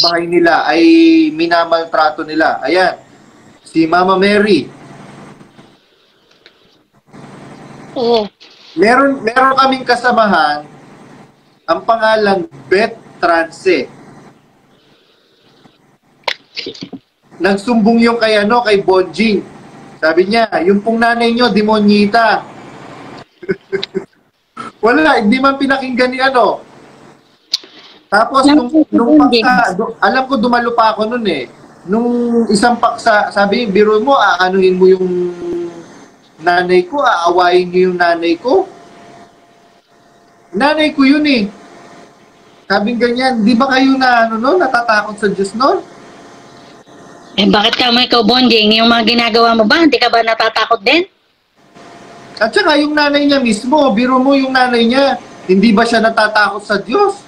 kapitbahay nila ay minamaltrato nila. Ayan, si Mama Mary. Oo. Meron kaming kasamahan, ang pangalan Beth Trance. Nagsumbong yung kay Bonjing. Sabi niya, yung pong nanay nyo, demonyita. Wala, hindi man pinakinggan ni Tapos, nung paksa, alam ko dumalo pa ako nun eh. Nung isang paksa, sabi, biro mo, aanuhin mo yung nanay ko, aawayin niyo yung nanay ko. Nanay ko yun eh. Sabing ganyan, di ba kayo natatakot sa Diyos nun? Eh, bakit ka may Bonjing? Yung mga ginagawa mo ba, hindi ka ba natatakot din? At saka yung nanay niya mismo, biro mo yung nanay niya, hindi ba siya natatakot sa Diyos?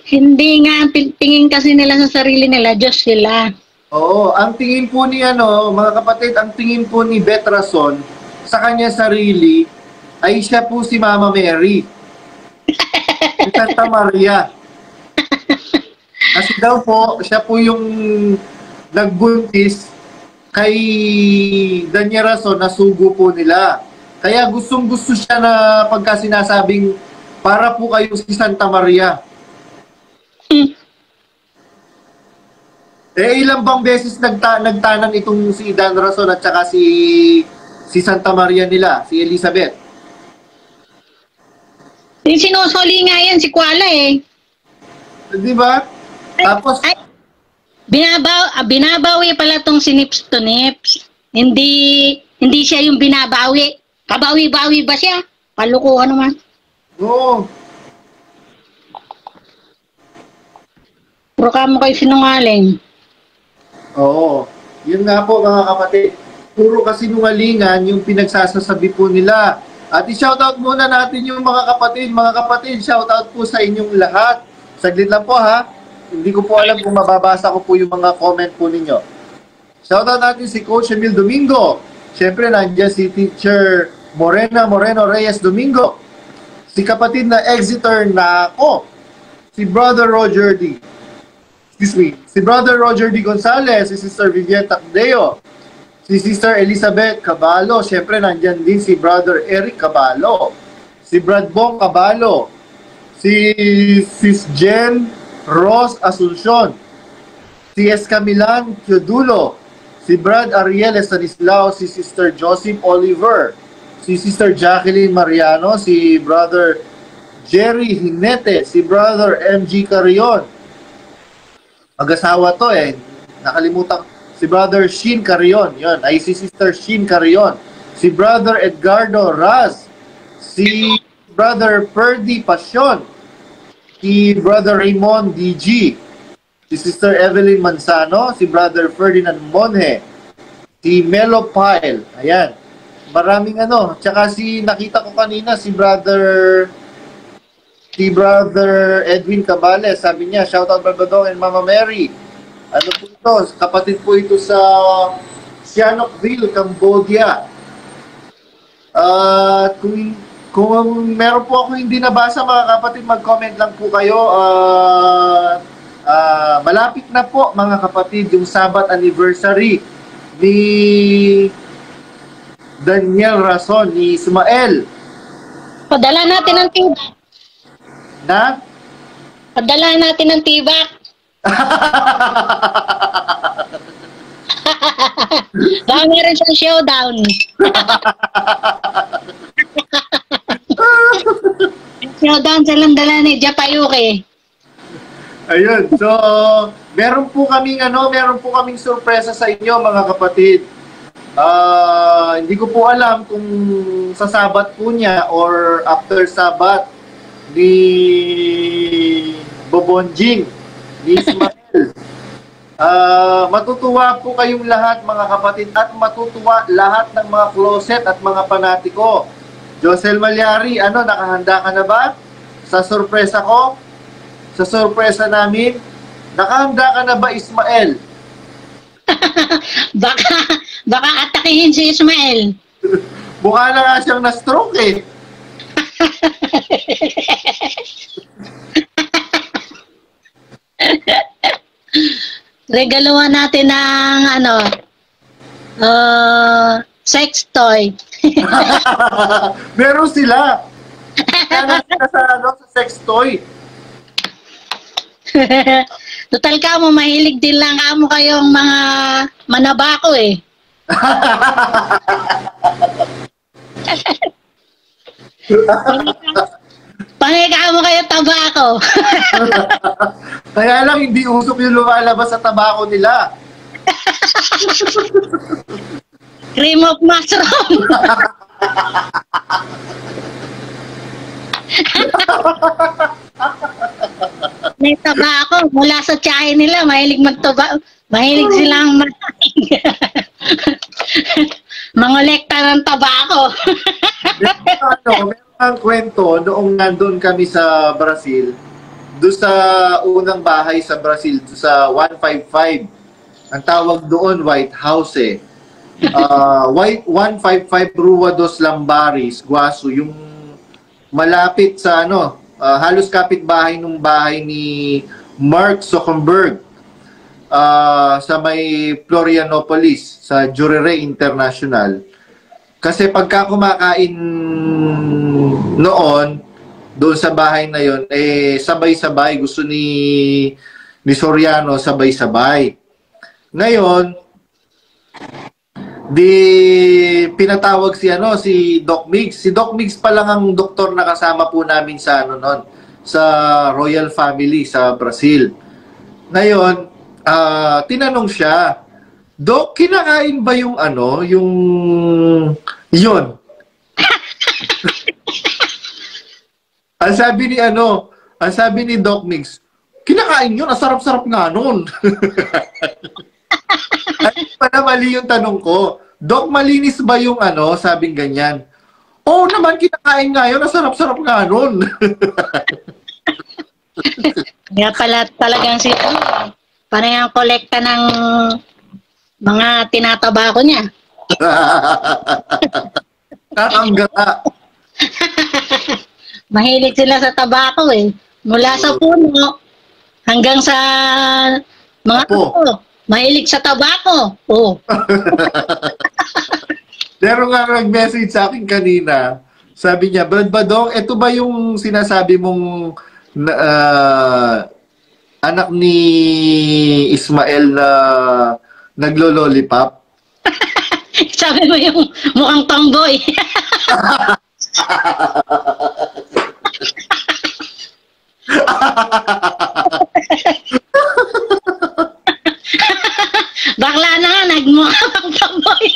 Hindi nga, tingin kasi nila sa sarili nila, Diyos sila. Oo, ang tingin po ni mga kapatid, ang tingin po ni Beth Rason sa kanya sarili ay siya po si Mama Mary. Si Santa Maria. Kasi daw po, siya po yung nagbuntis kay Daniel Rason na sugo po nila. Kaya gustong-gusto siya na pagka sinasabing para po kayo si Santa Maria. Ilang bang beses nagtanang itong si Dan Rason at saka si Santa Maria nila, si Elizabeth? Sinusuli nga yan, si Kuala eh. Di ba? Tapos, binabawi pala tong si Nips to Nips. Hindi siya yung binabawi. Kabawi-bawi ba siya? Palukuhan naman. Oo. Puro ka mo kayo sinungaling. Oo. Yun nga po mga kapatid. Puro kasinungalingan yung pinagsasasabi po nila. At i-shoutout muna natin yung mga kapatid. Mga kapatid, shoutout po sa inyong lahat. Saglit lang po ha. Hindi ko po alam kung mababasa ko po yung mga comment po ninyo. Shoutout natin si Coach Emil Domingo. Siyempre, nandiyan si Teacher Moreno Reyes Domingo. Si kapatid na Exeter na ako. Si Brother Roger D. Si Brother Roger D. Gonzalez, si Sister Vivian Tacdeo, si Sister Elizabeth Caballo, siyempre nandyan din si Brother Eric Caballo, si Brad Bong Caballo, si Sis Jen Ross Asuncion, si Escamilan Kyodulo, si Brad Ariel Estanislao, si Sister Joseph Oliver, si Sister Jacqueline Mariano, si Brother Jerry Hinete, si Brother MG Carion. Mag-asawa to eh. Nakalimutan. Si Brother Shin Carion. Yun. Ay si Sister Shin Carion. Si Brother Edgardo Raz. Si Brother Perdy Passion. Si Brother Raymond DG. Si Sister Evelyn Manzano. Si Brother Ferdinand Monje. Si Melo Pyle. Ayan. Maraming Tsaka nakita ko kanina si Brother Edwin Cabales, sabi niya, shoutout Barbadong and Mama Mary. Ano po ito? Kapatid po ito sa Sihanoukville, Cambodia. Kung meron po ako hindi nabasa mga kapatid, mag-comment lang po kayo. Malapit na po mga kapatid yung Sabbath anniversary ni Daniel Rason, ni Ismael. Padala natin ang tibak. Padala natin ang tibak. Baka meron siyang showdown. Showdown sa landala ni Japayuki. Ayun, so meron po kaming sorpresa sa inyo mga kapatid. Hindi ko po alam kung sa Sabat po niya or after Sabat ni Bobonjing, ni Ismael. Matutuwa po kayong lahat mga kapatid at matutuwa lahat ng mga closet at mga panatiko. Josel Malyari, nakahanda ka na ba sa sorpresa ko? Sa sorpresa namin? Nakahanda ka na ba, Ismael? baka atakihin si Ismael. Mukha na nga siyang na-stroke eh. regaluhan natin ng ano, sex toy. Meron sila. Kaya sila sa, sa sex toy. Total ka mo, mahilig din lang kamo kayong mga manabako eh. Panay ka mo kayo tabako. Kaya lang hindi usok yung lumalabas sa tabako nila. Cream of mushroom. May tabako mula sa tiyahin nila, mahilig magtaba, mahilig silang mangolekta ng tabako. Meron ang kwento noong nandun kami sa Brazil, doon sa unang bahay sa Brazil, doon sa 155. Ang tawag doon White House eh. 155 Rua dos Lambares, Guaso, yung malapit sa ano, halos kapitbahay nung bahay ni Mark Zuckerberg sa may Florianopolis, sa Jurere International. Kasi pagka kumakain noon, doon sa bahay na yon, eh sabay-sabay, gusto ni Soriano sabay-sabay. Ngayon, di pinatawag si Doc Migs. Si Doc Migs pa lang ang doktor na kasama po namin sa ano noon, sa Royal Family sa Brazil. Ngayon, tinanong siya, Doc, kinakain ba yung ano, yung yun? Ang sabi ni Doc Migs, kinakain yun, ang sarap-sarap nga nun. Ay, pala mali yung tanong ko. Doc, malinis ba yung ano, sabing ganyan? Oo naman, kinakain nga yun, ang sarap-sarap nga nun. Kaya pala talagang si panay ang kolekta ng mga tinatabako niya. Kakanggata. Mahilig sila sa tabako eh. Mula sa puno hanggang sa mga apo. Mahilig sa tabako. Oh. Meron nga nag-message sa akin kanina. Sabi niya, Brad Badong, ito ba yung sinasabi mong anak ni Ismael na naglo-lollipop? Sabi mo yung mukhang tomboy. Bakla na nga, nagmukhang tomboy.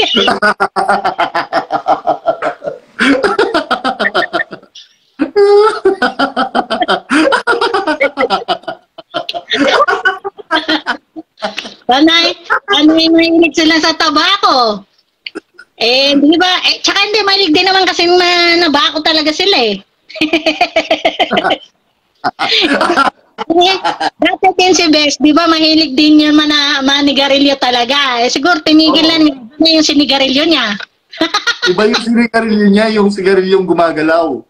Panay mahilig sila sa tabako. Eh, di ba? Eh, tsaka hindi, mahilig din naman kasi nabako talaga sila eh. Dati din si Bes, di ba mahilig din yun manigarilyo talaga. Eh, siguro tinigilan niya yung sinigarilyo niya. Iba yung sinigarilyo niya, yung sigarilyong gumagalaw.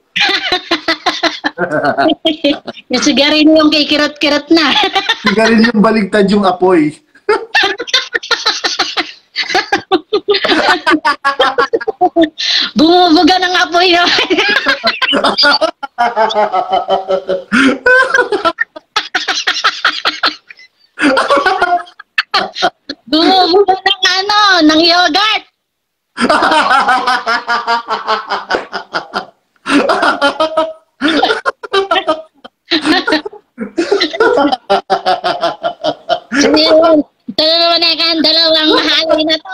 Yung sigarilyo yung kikirot-kirot na. Sigarilyong baligtad yung apoy. Bumubuga ng apoy na. Bumubuga ng ano, ng yogurt. Ito na naman ang dalawang mahali na to.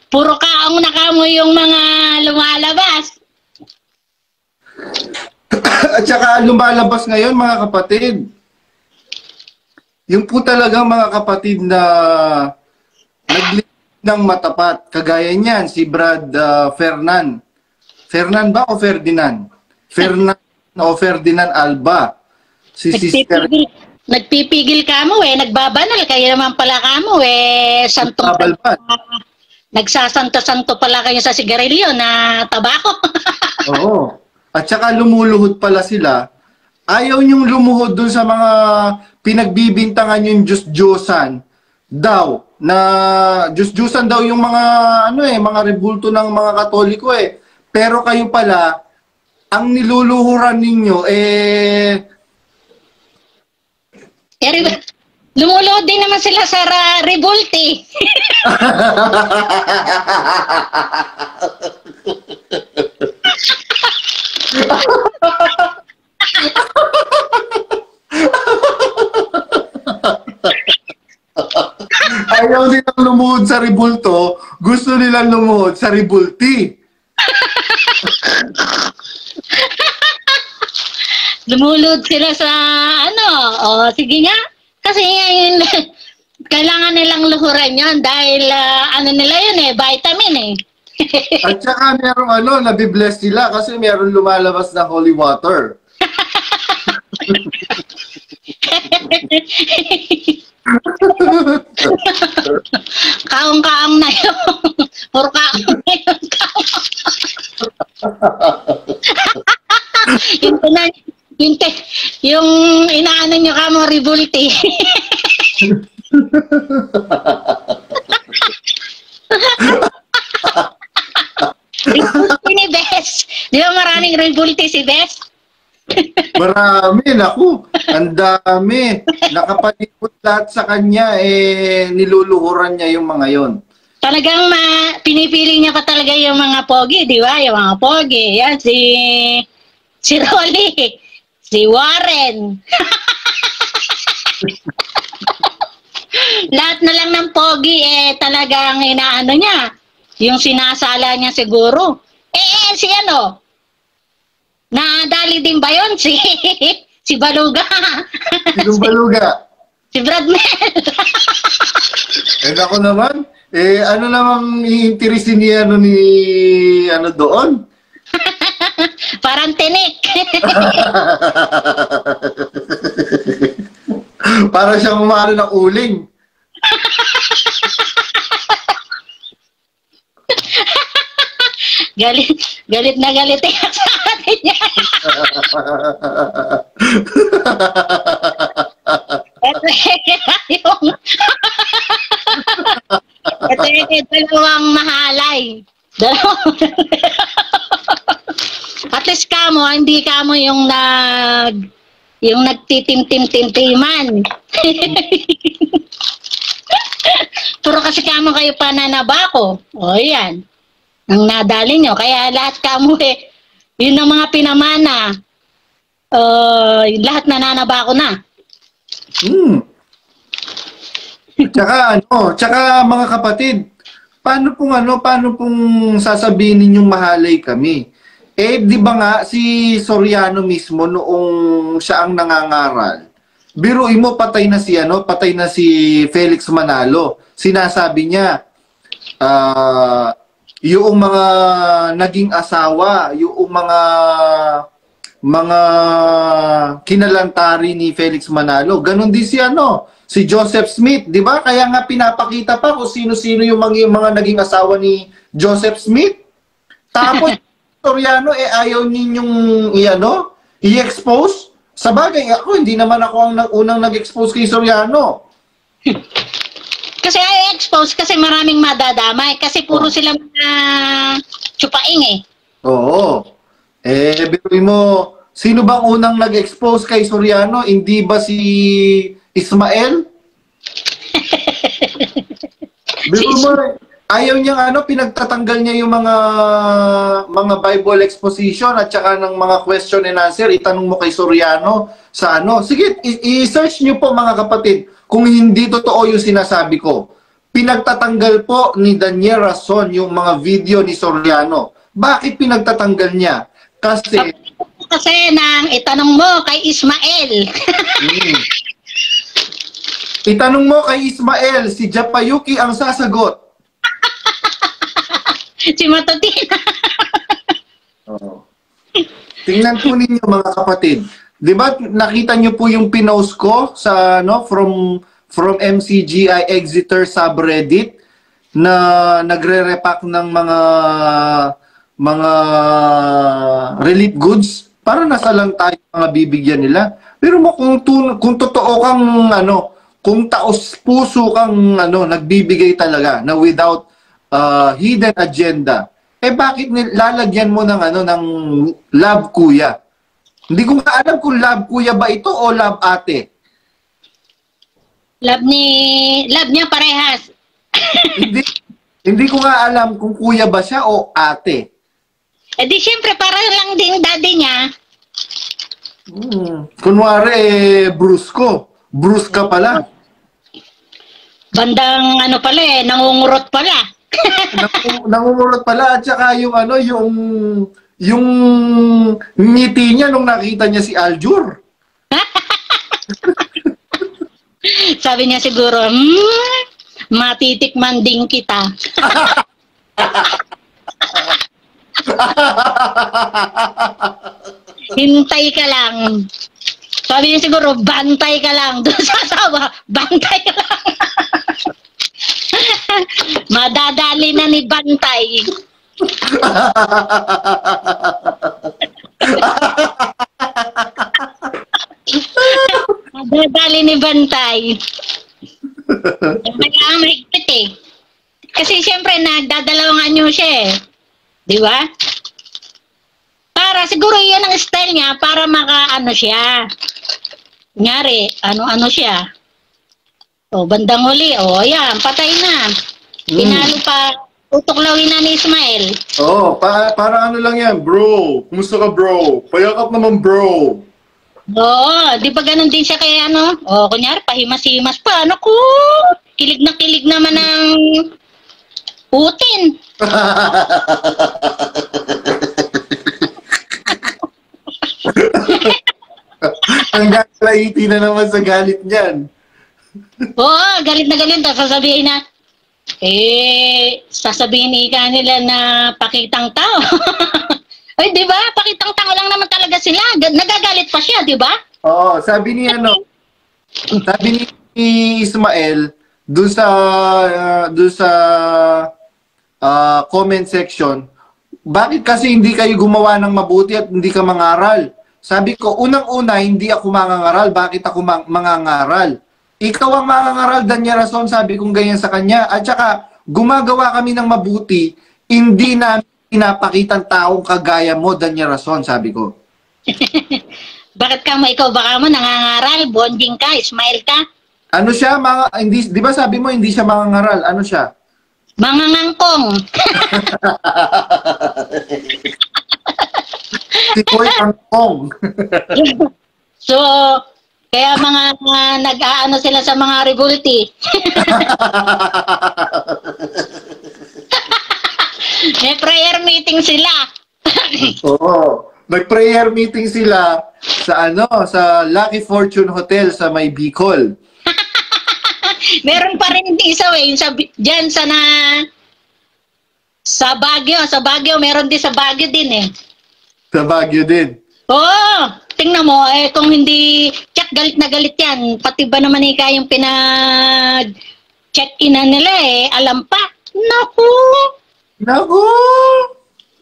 Puro kaong nakamoy yung mga lumalabas. At saka lumalabas ngayon, mga kapatid. Yung po talagang mga kapatid na naglilig ng matapat. Kagaya niyan, si Brad Fernan. Fernan ba o Ferdinand? Fernan o Ferdinand Alba. Si Sister... Nagpipigil ka mo eh, nagbabanal. Kaya naman pala ka mo eh, nagsasanto-santo pala kayo sa sigarilyo na tabako. Oo. At saka lumuluhod pala sila ayaw niyong lumuhod dun sa mga pinagbibintangan yung Diyos-Diyosan daw, na Diyos-Diyosan daw yung mga, mga rebulto ng mga Katoliko eh. Pero kayo pala, ang niluluhuran ninyo, lumulod din naman sila sa revolte. Ayaw nilang lumuhod sa rebulto, gusto nilang lumuhod sa rebulti. Lumulod sila sa sige nga. Kasi ngayon, kailangan nilang luhuran yon dahil nila yun vitamin eh. At saka merong nabibless sila kasi meron lumalabas na holy water. Kaong-kaong na yun. Puro kaong na yun. Yung inaano nyo ka mo, revolte. Revolte ni Bes. Di ba maraming revolte si Bes? Marami, naku. Ang dami. Nakapalipot lahat sa kanya, niluluhuran niya yung mga yon. Talagang pinipili niya pa talaga yung mga pogi, di ba? Yung mga pogi. Yan, si Rolly. Si Warren. Lahat na lang ng pogi, talagang inaano niya. Yung sinasala niya siguro. Si nadali din ba yun? Si Baluga. Sinong Baluga? Si Brad Mel. Ako naman. Ano namang iinteresin niya doon? Parang tinik. Para siyang umano ng uling. Galit na galit sa atin niya. Ito yung dalawang mahalay. At least kamo, hindi kamo yung nagtitim-tim-tim-timan. Puro kasi kamo kayo pananabako. O yan. Ang nadali nyo. Kaya lahat kamo yun ang mga pinamana. Lahat nananabako na. Tsaka mga kapatid, paano pong sasabihin ninyong mahalay kami? Di ba nga si Soriano mismo noong siya ang nangangaral, biruin mo patay na si Felix Manalo. Sinasabi niya, yung mga naging asawa, yung mga kinalantari ni Felix Manalo. Ganon din si Joseph Smith, di ba? Kaya nga pinapakita pa kung sino-sino yung mga naging asawa ni Joseph Smith. Tapos, Soriano, ayaw ninyong i-expose? Sa bagay, hindi naman ako ang unang nag-expose kay Soriano. Kasi i-expose kasi maraming madadamay. Kasi puro sila mga tsupaing Oo. Biruin mo, sino bang unang nag-expose kay Soriano? Hindi ba si Ismael? Biruin mo, ayaw niyang pinagtatanggal niya yung mga Bible exposition at saka ng mga question and answer. Itanong mo kay Soriano sa Sige, i-search niyo po mga kapatid kung hindi totoo yung sinasabi ko. Pinagtatanggal po ni Daniel Rason yung mga video ni Soriano. Bakit pinagtatanggal niya? Kasi nang itanong mo kay Ismael. Itanong mo kay Ismael, si Japayuki ang sasagot. Si Matutina. Tingnan po ninyo mga kapatid. Di ba nakita nyo po yung pinost ko sa from MCGI Exeter subreddit na nagre-repack ng mga relief goods para nasa lang tayo mga bibigyan nila. Pero kung totoo kang kung taos puso kang nagbibigay talaga na without hidden agenda, bakit lalagyan mo ng love kuya? Hindi ko nga alam kung love kuya ba ito o love ate. Love niya parehas. hindi ko nga alam kung kuya ba siya o ate. Eh di syempre, para lang din daddy niya. Kunwari, Bruce ka pala. Bandang pala nangungurot pala. Nangungurot pala at saka yung ngiti niya nung nakita niya si Aljur. Sabi niya siguro, matitikman din kita. Hintay ka lang. Sabi niya siguro, bantay ka lang. Doon sa asawa, bantay ka lang. Madadali na ni Bantay. Madadali ni Bantay. Kaya mahigpit eh. Kasi siyempre nagdadalawang anyo siya eh. Di ba? Para siguro yun ang style niya para maka siya. Kunyari, ano siya. O, bandang huli. O, yan, patay na. Pinalo pa, tutuklawin na ni Ismael. Oo, para lang yan, bro. Kumusta ka, bro? Payakap naman, bro. Oo, di ba ganun din siya kay O, kunyari, pahimas-himas pa. Naku, kilig na kilig naman ng Putin. Ang gagalaiti na naman sa galit niyan. Oo, galit na galit. Sasabihin na, sasabihin ika nila na pakitang tao. Ay, di ba? Pakitang tao lang naman talaga sila. Nagagalit pa siya, di ba? Oo, sabi ni Ismael doon sa comment section, bakit kasi hindi kayo gumawa ng mabuti at hindi ka mangaral? Sabi ko, unang-una, hindi ako mangangaral. Bakit ako mangangaral? Ikaw ang mangangaral, Danya Rason, sabi kong ganyan sa kanya. At saka, gumagawa kami ng mabuti, hindi namin pinapakitang taong kagaya mo, Danya Rason, sabi ko. Bakit ikaw baka mo nangangaral, bonding ka, smile ka? Ano siya? Di ba sabi mo hindi siya mangangaral? Ano siya? Mangangangkong. Si Boy Angkong. So, kaya mga nag-aano sila sa mga revolti. May prayer meeting sila. Oo. Nag-prayer meeting sila sa Lucky Fortune Hotel sa May Bicol. Meron pa rin isa diyan sa Baguio, meron din sa Baguio din eh. Sa Baguio din. Oo, tingnan mo kung hindi galit na galit yan. Pati ba naman yung pinag-check-in nila alam pa. Naku!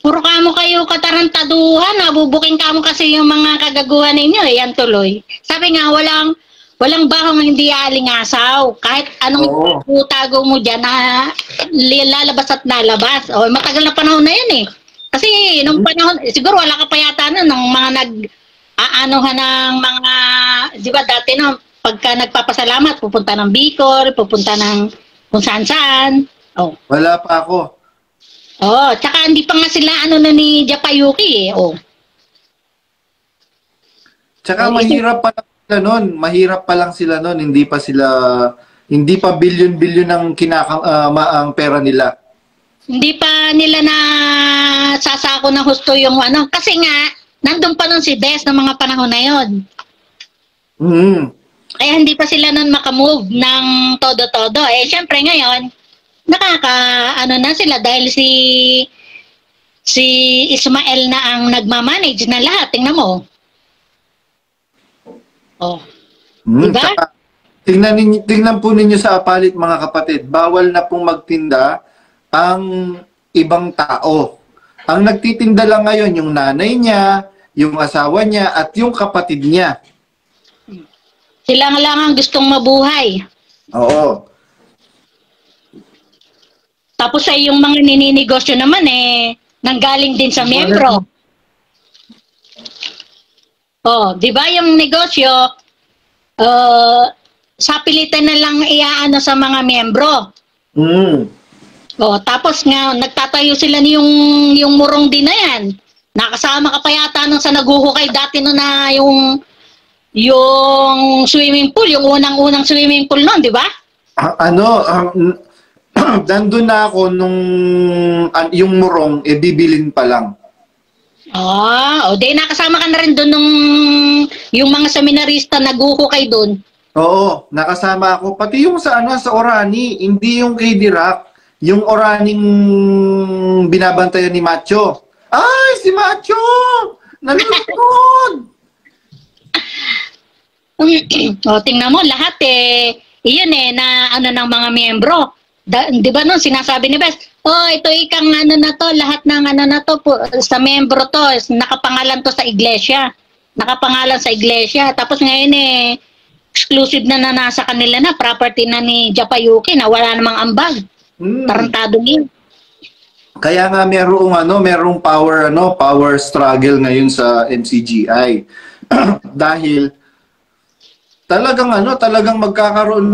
Puro kamo kayo katarantaduhan, nabubuking kamo kasi yung mga kagaguhan ninyo yan tuloy. Sabi nga, walang bahong hindi alingasaw. Kahit anong itago mo dyan na lalabas at nalabas. O, matagal na panahon na yan eh. Kasi nung panahon, siguro wala ka pa yata ng mga nag-aanohan ng mga, di ba dati pagka nagpapasalamat, pupunta ng Bicol, pupunta ng kung saan-saan. Oh. Wala pa ako. Oh, tsaka hindi pa nga sila ni Japayuki eh. Oh. Tsaka mahirap pa lang sila nun. Mahirap pa lang sila nun. Hindi pa bilyon-bilyon ang ang pera nila. Hindi pa nila na sasako ng husto yung kasi nga nandun pa nun si Des ng mga panahon na yon. Kaya hindi pa sila nun makamove ng todo-todo. Syempre ngayon na sila dahil si Ismael na ang nagmamanage na lahat. Tingnan mo. Oh. Diba? Saka, tingnan po ninyo sa Apalit mga kapatid. Bawal na pong magtinda ang ibang tao. Ang nagtitinda lang ngayon yung nanay niya, yung asawa niya, at yung kapatid niya. Sila nga lang ang gustong mabuhay. Oo. Tapos ay yung mga nininegosyo naman nanggaling din sa miyembro. Oh, 'di ba yung negosyo sa pilitan na lang iaano sa mga miyembro. Oh, tapos nga nagtatayo sila yung murong din na yan. Nakasama ka pa yata nung sa naguhukay dati no na yung swimming pool, yung unang-unang swimming pool noon, 'di ba? Nandun na ako nung yung murong bibilin pa lang. O di nakasama ka na rin doon nung yung mga seminarista naguhukay doon. Oo, nakasama ako. Pati yung sa sa Orani, hindi yung kay Dirac, yung Oraning binabantayan ni Macho. Ay, si Macho! Nalulungkot! Tingnan mo, lahat iyon na ng mga miyembro. Di ba nun, sinasabi ni Bes, ito ikang na to, lahat ng na to, sa miyembro to, nakapangalan to sa iglesia. Nakapangalan sa iglesia. Tapos ngayon exclusive na nasa kanila na, property na ni Japayuki, na wala namang ambag. Tarantado niya. Kaya nga merong power struggle ngayon sa MCGI. Dahil talagang magkakaroon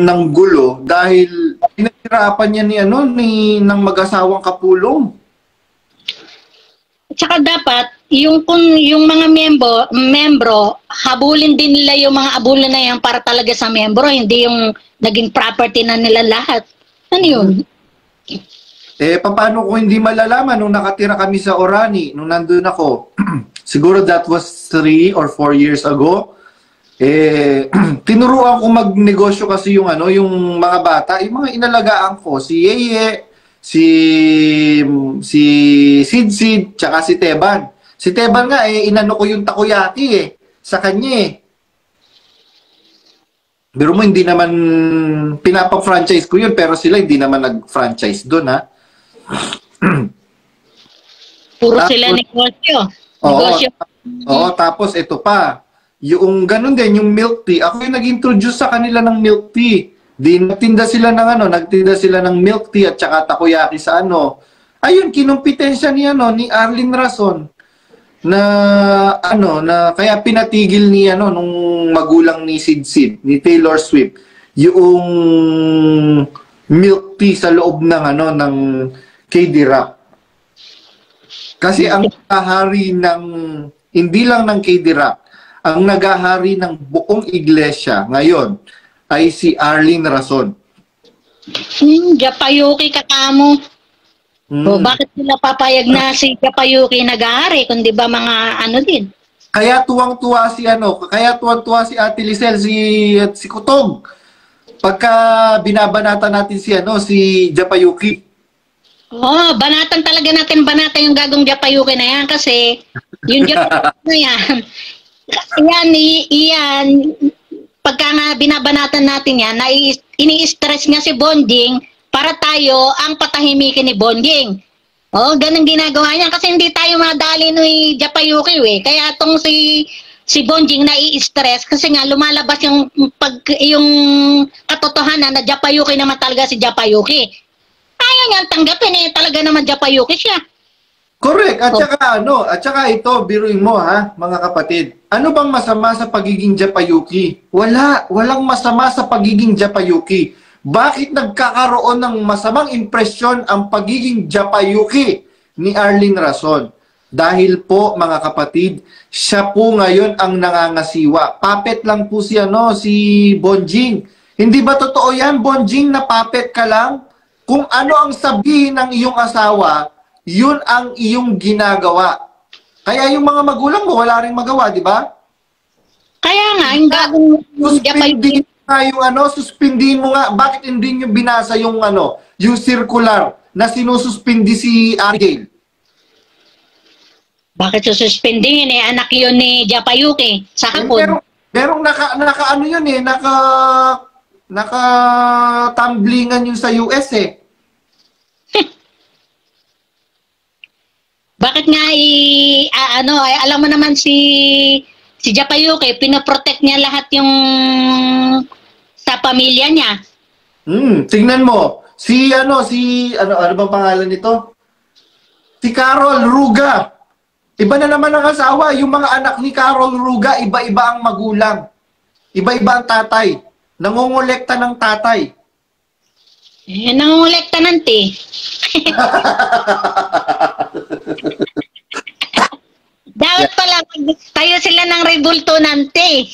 ng gulo dahil pinahirapan niya ng mag-asawang kapulong. Tsaka dapat yung mga membro habulin din nila yung mga abulan na yan para talaga sa membro, hindi yung naging property na nila lahat. Ano yun? Paano ko hindi malalaman nung nakatira kami sa Orani, nung nandun ako? Siguro that was 3 or 4 years ago. Tinuruan ko magnegosyo kasi yung mga bata, yung mga inalagaan ko, si Yeye, si Sid, tsaka si Teban. Si Teban nga inano ko yung takoyaki sa kanya Pero mo hindi naman pinapa-franchise ko yun, pero sila hindi naman nag-franchise doon Puro sila negosyo. Oo, tapos ito pa. Yung ganun din, yung milk tea, ako yung nag-introduce sa kanila ng milk tea. Nagtinda sila ng milk tea at saka takoyaki sa Ayun, kinumpitensya ni Arlene Rason na kaya pinatigil ni nung magulang ni Sid, ni Taylor Swift, yung milk tea sa loob ng K-Dirac. Kasi ang nagahari hindi lang ng K-Dirac, ang nagahari ng buong iglesia ngayon ay si Arlene Rason. Japayuki kakamo. Bakit sila papayag na si Japayuki nag-ahari kung di ba mga din? Kaya tuwang-tuwa si Ate Lisel, si Kutog. Pagka binabanatan natin si Japayuki. Banatan talaga natin, yung gagong Japayuki na yan kasi yung Japayuki na yan, pagka nga binabanatan natin yan, ini-stress nga si Bonjing para tayo ang patahimikin ni Bonjing. Ganun ginagawa niya kasi hindi tayo madali ni Japayuki Kaya itong si Bonjing nai-stress kasi nga lumalabas yung katotohanan na Japayuki naman talaga si Japayuki. Ayaw niyang tanggapin talaga naman Japayuki siya. Correct. At saka ito, biruin mo mga kapatid. Ano bang masama sa pagiging Japayuki? Walang masama sa pagiging Japayuki. Bakit nagkakaroon ng masamang impresyon ang pagiging Japayuki ni Arlene Rason? Dahil po mga kapatid, siya po ngayon ang nangangasiwa. Puppet lang po si Bonjing. Hindi ba totoo yan, Bonjing, na puppet ka lang? Kung ano ang sabihin ng iyong asawa, yun ang iyong ginagawa. Kaya yung mga magulang mo, wala rin magawa, di ba? Kaya nga, yung gagawin suspendin suspendin mo nga. Bakit hindi nyo binasa yung circular na sinususpindi si Ariel? Bakit sususpendin? Anak yun ni Japayuki sa hapon. Merong naka-tumblingan yun sa US Bakit nga ay alam mo naman si Japayuki, pinoprotect niya lahat yung sa pamilya niya. Tingnan mo. Ano bang pangalan nito? Si Carol Ruga. Iba na naman ang asawa. Yung mga anak ni Carol Ruga, iba-iba ang magulang. Iba-iba ang tatay. Nangongolekta ng tatay. Nangongolekta ng te. Dapat pala tayo sila ng rebulto ng te.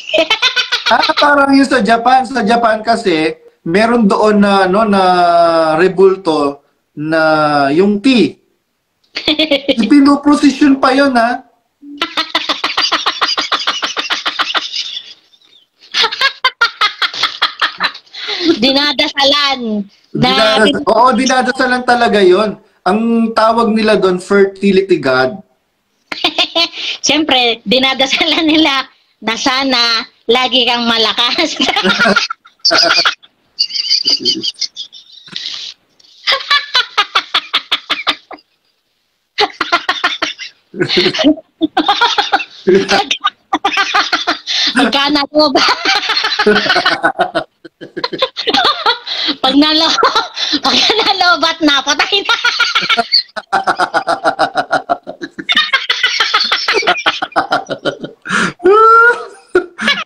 Parang yung sa Japan. Sa Japan kasi, meron doon na, na rebulto na yung tea. Ipinoprosesyon pa yun, ha? Dinadasalan. Oo, dinadasalan talaga yon. Ang tawag nila doon, fertility god. Siyempre, dinadasalan nila na sana lagi kang malakas. Pagka nalobat na, patay na.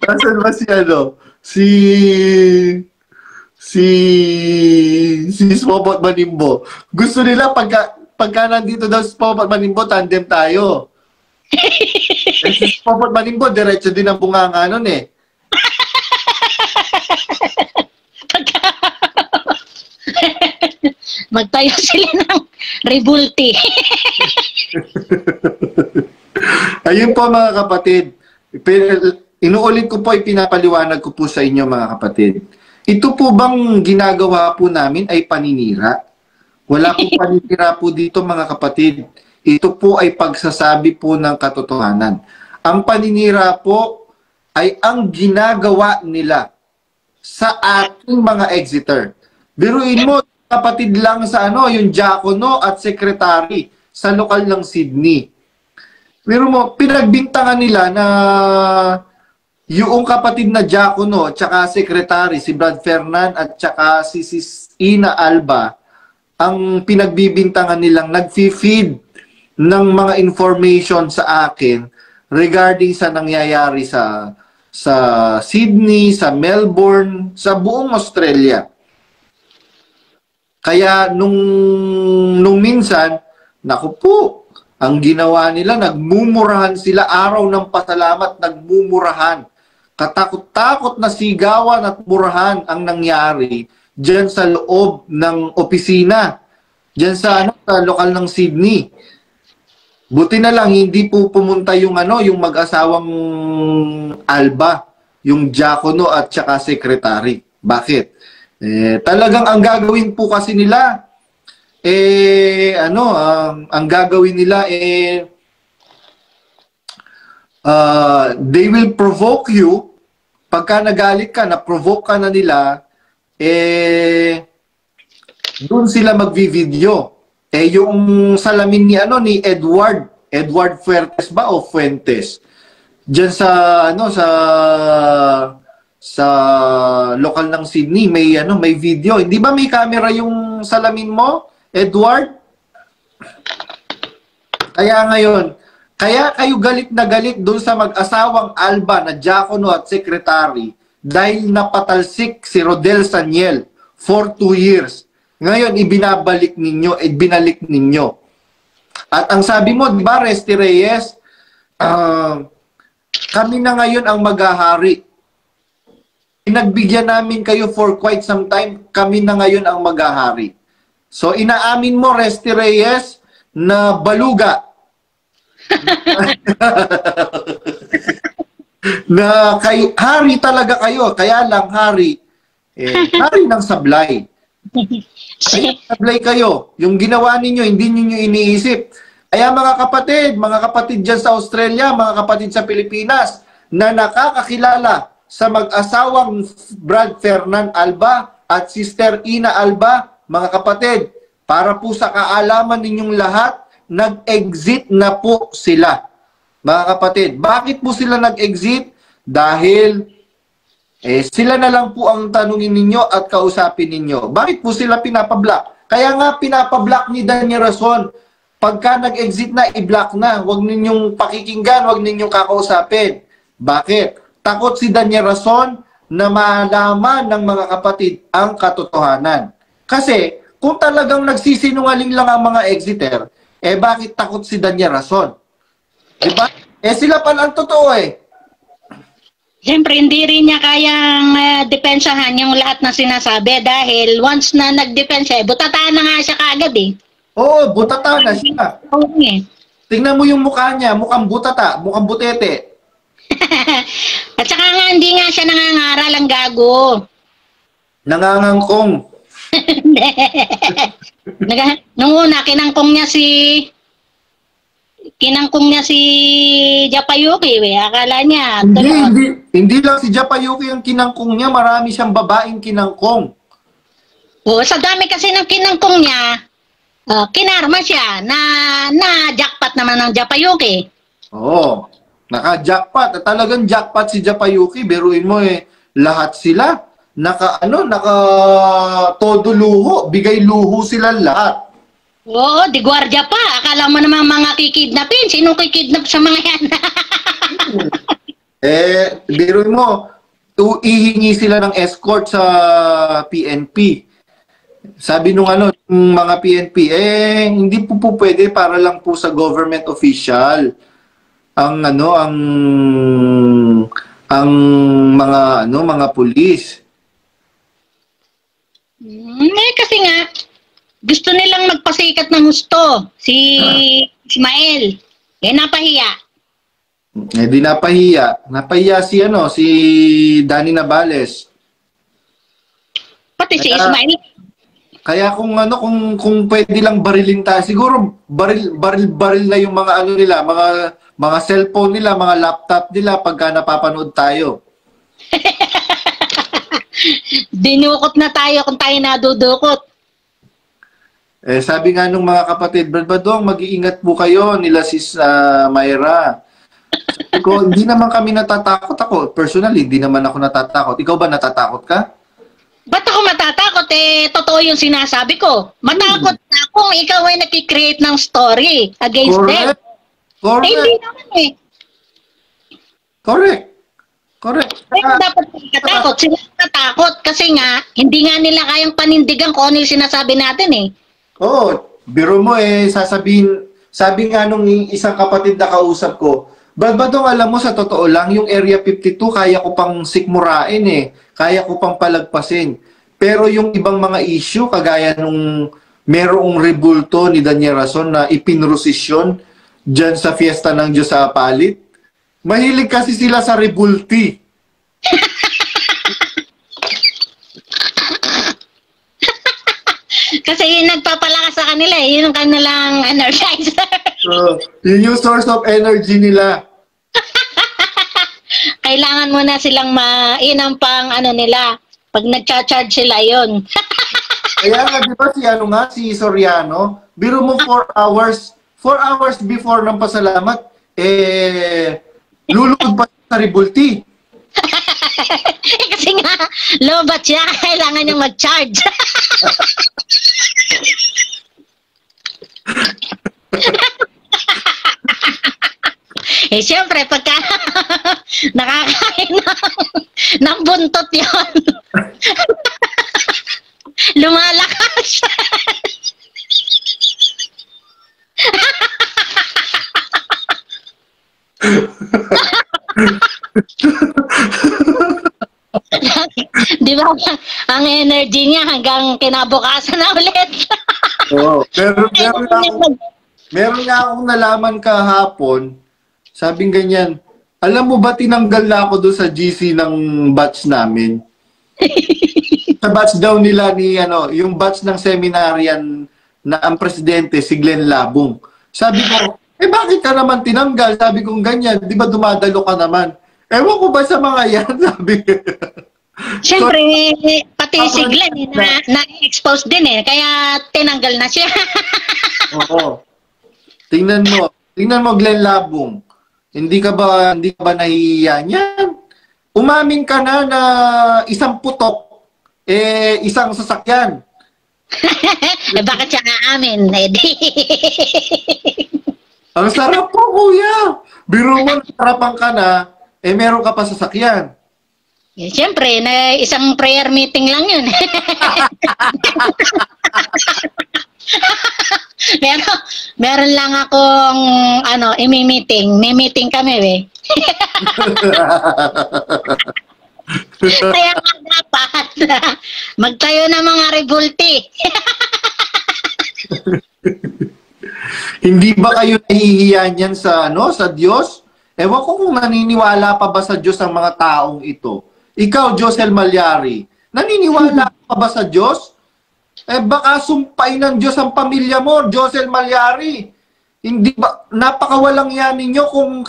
Nasaan ba si Spopot Manimbo? Gusto nila pagka nandito daw si Spopot Manimbo, tandem tayo. Si Spopot Manimbo, diretso din ang bunganga nun eh. Magtayo sila ng rebulti. Ayun po mga kapatid. Inuulit ko po, ipinapaliwanag ko po sa inyo mga kapatid. Ito po bang ginagawa po namin ay paninira? Wala po paninira po dito mga kapatid. Ito po ay pagsasabi po ng katotohanan. Ang paninira po ay ang ginagawa nila sa ating mga Exeter. Biruin mo, kapatid lang sa yung diakono at sekretary sa lokal ng Sydney. Pero mo, pinagbintangan nila na yung kapatid na diakono at saka sekretary, si Brad Fernan at saka si Ina Alba, ang pinagbibintangan nilang nag-feed ng mga information sa akin regarding sa nangyayari sa Sydney, sa Melbourne, sa buong Australia. Kaya nung minsan, naku po, ang ginawa nila, nagmumurahan sila, araw ng pasalamat, nagmumurahan. Katakot-takot na sigawan at murahan ang nangyari dyan sa loob ng opisina, dyan sa lokal ng Sydney. Buti na lang, hindi po pumunta yung mag-asawang Alba, yung diakono at saka sekretary. Bakit? Talagang ang gagawin po kasi nila, ang gagawin nila they will provoke you. Pagka nagalit ka, na-provoke ka na nila, doon sila magvi-video. Yung salamin ni Edward Fuertes ba o Fuentes? Diyan sa lokal ng Sydney, may video. Hindi ba may camera yung salamin mo, Edward? Kaya kayo galit na galit doon sa mag-asawang Alba na diakono at sekretary dahil napatalsik si Rodel Saniel for 2 years. Ngayon, binalik ninyo. At ang sabi mo, di ba, Resty Reyes, kami na ngayon ang maghahari. Pinagbigyan namin kayo for quite some time, kami na ngayon ang maghahari. So, inaamin mo, Resty Reyes, na baluga. Na hari talaga kayo. Kaya lang, hari ng sablay. Sablay kayo. Yung ginawa ninyo, hindi ninyo iniisip. Kaya mga kapatid dyan sa Australia, mga kapatid sa Pilipinas, na nakakakilala sa mag-asawang Brad Fernan Alba at Sister Ina Alba, mga kapatid, para po sa kaalaman ninyong lahat, nag-exit na po sila. Mga kapatid, bakit po sila nag-exit? Dahil sila na lang po ang tanungin ninyo at kausapin ninyo. Bakit po sila pinapablock? Kaya nga pinapablock ni Daniel Rason. Pagka nag-exit na, i-block na. Huwag ninyong pakikinggan, huwag ninyong kakausapin. Bakit? Takot si Daniel Rason na malaman ng mga kapatid ang katotohanan. Kasi, kung talagang nagsisinungaling lang ang mga exiter, bakit takot si Daniel Rason? Diba? Sila pala ang totoo Siyempre, hindi rin niya kayang depensahan yung lahat na sinasabi dahil once na nagdepensa, butataan na nga siya kaagad Oo, butata na siya. Oo Tingnan mo yung mukha niya, mukhang butata, mukhang butete. At saka nga, hindi nga siya nangangaral ang gago. Nangangangkong. Nung una, kinangkong niya si Japayuki, akala niya. Hindi lang si Japayuki ang kinangkong niya, marami siyang babaeng kinangkong. Oo, sa dami kasi ng kinangkong niya, kinarma siya na jackpot naman ng Japayuki. Oo, naka-jackpot. Talagang jackpot si Japayuki. Biruin mo lahat sila. Naka todo luho, bigay luho sila lahat. Oo, di gwardiya pa. Akala mo naman mga kikidnapin. Sinong kikidnap sa mga yan? Biruin mo, ihingi sila ng escort sa PNP. Sabi nung mga PNP, hindi po pwede para lang po sa government official. Ang mga pulis. Kasi nga, gusto nilang magpasikat ng gusto. Si Ismael. Napahiya. Di napahiya. Napahiya si Danny Navales. Pati si Ismael. Kaya kung pwede lang barilin tayo, siguro baril na yung mga nila, mga cellphone nila, mga laptop nila pagka napapanood tayo. Dinukot na tayo kung tayo nadudukot. Sabi nga nung mga kapatid, Brad Badong, mag-iingat po kayo nila sis Myra. Sabi ko, hindi naman kami natatakot ako. Personally, hindi naman ako natatakot. Ikaw ba natatakot ka? Ba't ako matatakot? Totoo yung sinasabi ko. Matakot na kung ikaw ay nakikreate ng story against them. Correct. Hindi naman Correct. Dapat katakot. Sila katakot kasi nga, hindi nga nila kayang panindigan kung ano yung sinasabi natin Oo, biro mo sabi nga nung isang kapatid na kausap ko, Badong, alam mo sa totoo lang, yung Area 52, kaya ko pang sikmurain kaya ko pang palagpasin. Pero yung ibang mga issue, kagaya nung merong rebulto ni Daniel Rason na ipinrosisyon dyan sa Fiesta ng Diyos sa Apalit, mahilig kasi sila sa rebulti. Kasi yun nagpapalakas sa kanila yun ang kanilang energizer. Yun yung source of energy nila. Kailangan mo na silang pang nila. Pag nagcha-charge sila yun. Kaya nga, di ba si Soriano, biro mo 4 hours before ng pasalamat, lulukod pa sa rebulti. Kasi nga, lobat siya, kailangan niyang mag-charge. Siyempre, pagka nakakain ng buntot yun, lumalakas. Di ba? Ang energy niya hanggang kinabukasan na ulit. Oo. Meron nga akong nalaman kahapon, sabing ganyan, alam mo ba tinanggal na ako doon sa GC ng batch namin? Sa batch daw nila yung batch ng seminaryan na ang presidente, si Glenn Labong. Sabi ko, bakit ka naman tinanggal? Sabi ko ganyan, di ba dumadalo ka naman? Ewan ko ba sa mga yan, sabi ko. Siyempre, pati si Glenn na-expose din kaya tinanggal na siya. Oo. Tingnan mo Glenn Labong. Hindi ka ba nahihiya niyan? Umamin ka na isang putok, isang sasakyan. Bakit siya aamin? Ang sarap po, kuya. Biro mo, sarapan ka na, meron ka pa sasakyan. Siyempre, isang prayer meeting lang yun. Pero, meron lang akong, imi-meeting. May meeting kami, Kaya nga dapat, magtayo ng mga revolti. Hindi ba kayo nahihiya niyan sa Diyos? Ewan ko kung naniniwala pa ba sa Diyos ang mga taong ito. Ikaw, Josel Malyari, naniniwala pa ba sa Diyos? Baka sumpay ng Diyos ang pamilya mo, Josel Malyari. Hindi ba, napakawalang yan ninyo kung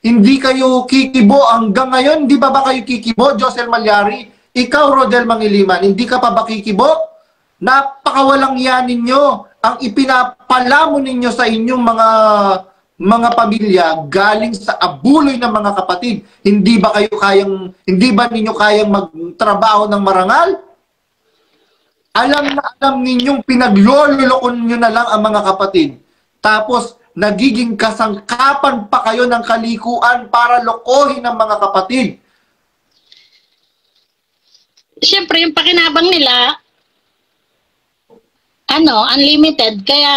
hindi kayo kikibo hanggang ngayon. Hindi ba kayo kikibo, Josel Malyari? Ikaw, Rodel Mangiliman, hindi ka pa ba kikibo? Napakawalang yan ninyo. Ang ipinapalamo ninyo sa inyong mga pamilya galing sa abuloy ng mga kapatid. Hindi ba ninyo kayang magtrabaho ng marangal? Alam ninyong pinaglolokon nyo na lang ang mga kapatid. Tapos, nagiging kasangkapan pa kayo ng kalikuan para lokohin ang mga kapatid. Siyempre, yung pakinabang nila, unlimited, kaya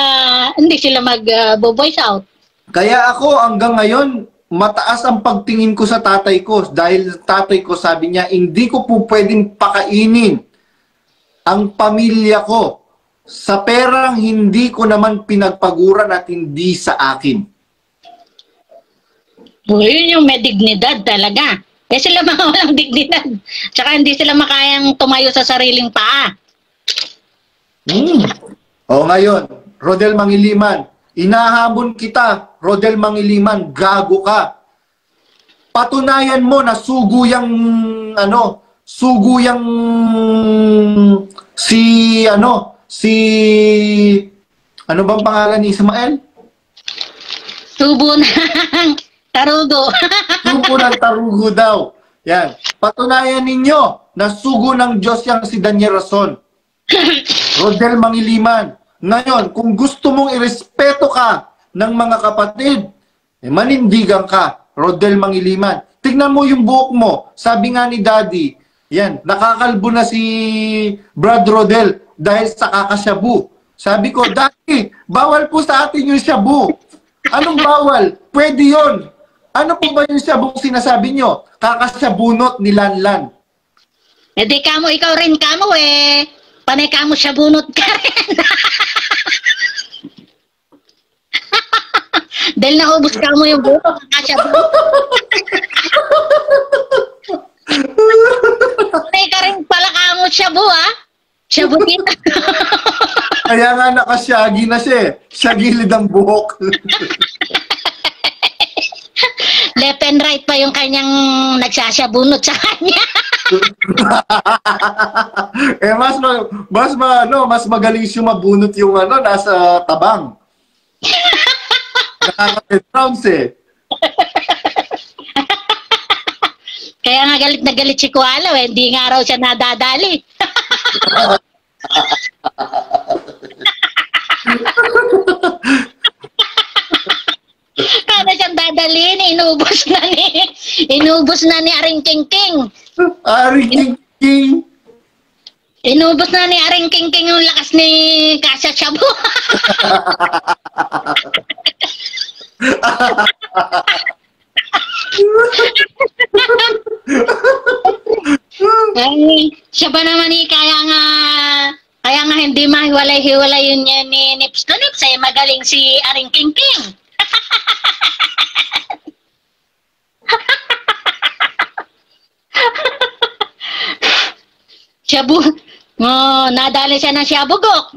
hindi sila mag-voice out. Kaya ako hanggang ngayon, mataas ang pagtingin ko sa tatay ko. Dahil tatay ko sabi niya, hindi ko po pwedeng pakainin ang pamilya ko sa perang hindi ko naman pinagpaguran at hindi sa akin. Yun yung may dignidad talaga. Sila mga walang dignidad. Tsaka hindi sila makayang tumayo sa sariling paa. O ngayon, Rodel Mangiliman, inahamon kita, Rodel Mangiliman, gago ka. Patunayan mo na sugo yang ano bang pangalan ni Ismael? Subo ng tarugo. Sugo ng tarugo daw. Yan. Patunayan ninyo na sugo ng Diyos yang si Daniel Rason. Rodel Mangiliman. Ngayon, kung gusto mong irespeto ka ng mga kapatid, manindigan ka, Rodel Mangiliman. Tignan mo yung buhok mo. Sabi nga ni Daddy, yan, nakakalbo na si Brad Rodel dahil sa kakasyabu. Sabi ko, Daddy, bawal po sa atin yung shabu. Anong bawal? Pwede yon. Ano po ba yung shabu sinasabi nyo? Kakasyabunot ni Lanlan. Di kamo, ikaw rin kamo Panay kamo syabunot ka rin. Dahil naubos kamo yung buko, kakasyabunot. Panay ka rin pala kamo syabu, Syabu din. Kaya nga nakasyagi na siya. Siya gilid ang buhok. Left and right pa yung kanyang nagsasyabunot sa kanya. Mas magaling siya mabunot yung nasa tabang. Nakaka-10 rounds Kaya nga galit na galit si Kuala, hindi nga raw siya nadadali. Kaya siyang dadalhin, inubos na ni Aring King-King. Aring King-King. Inubos na ni Aring King-King yung lakas ni Kasya Shabu. Ay, siya ba naman kaya nga hindi mahiwalay-hiwalay yun yan ni Nips to Nips, magaling si Aring King-King. Nadali siya ng Shabugok.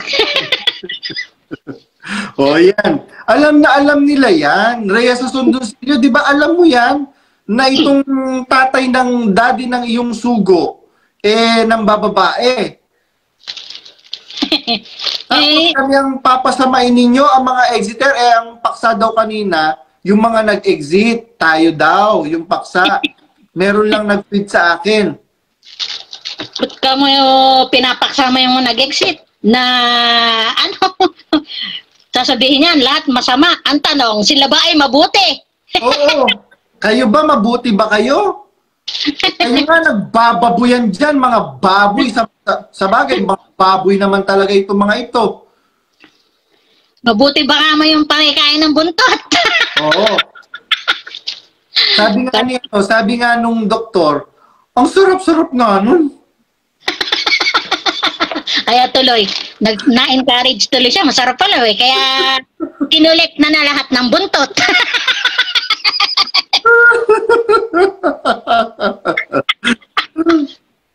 Yan. Alam nila yan. Rhea sa sundo sila, di ba alam mo yan? Na itong tatay ng daddy ng iyong sugo, ng bababae. Eh, Kami ang papasamain ninyo, ang mga exiter, ang paksa daw kanina, yung mga nag-exit, tayo daw, yung paksa. Meron lang nag-feed sa akin. ba't ka mo pinapaksama yung nag-exit na ano? Sasabihin niyan, lahat masama. Ang tanong, sila ba ay mabuti? Oo. Kayo ba, mabuti ba kayo? Kayo nga nagbababoyan dyan, mga baboy. Sa bagay, mga baboy naman talaga itong mga ito. Mabuti ba kamo yung pangikain ng buntot? Oo. Sabi nga nung doktor, ang sarap-sarap nga nun. Kaya tuloy, na-encourage tuloy siya. Masarap pala eh. Kaya kinulit na lahat ng buntot.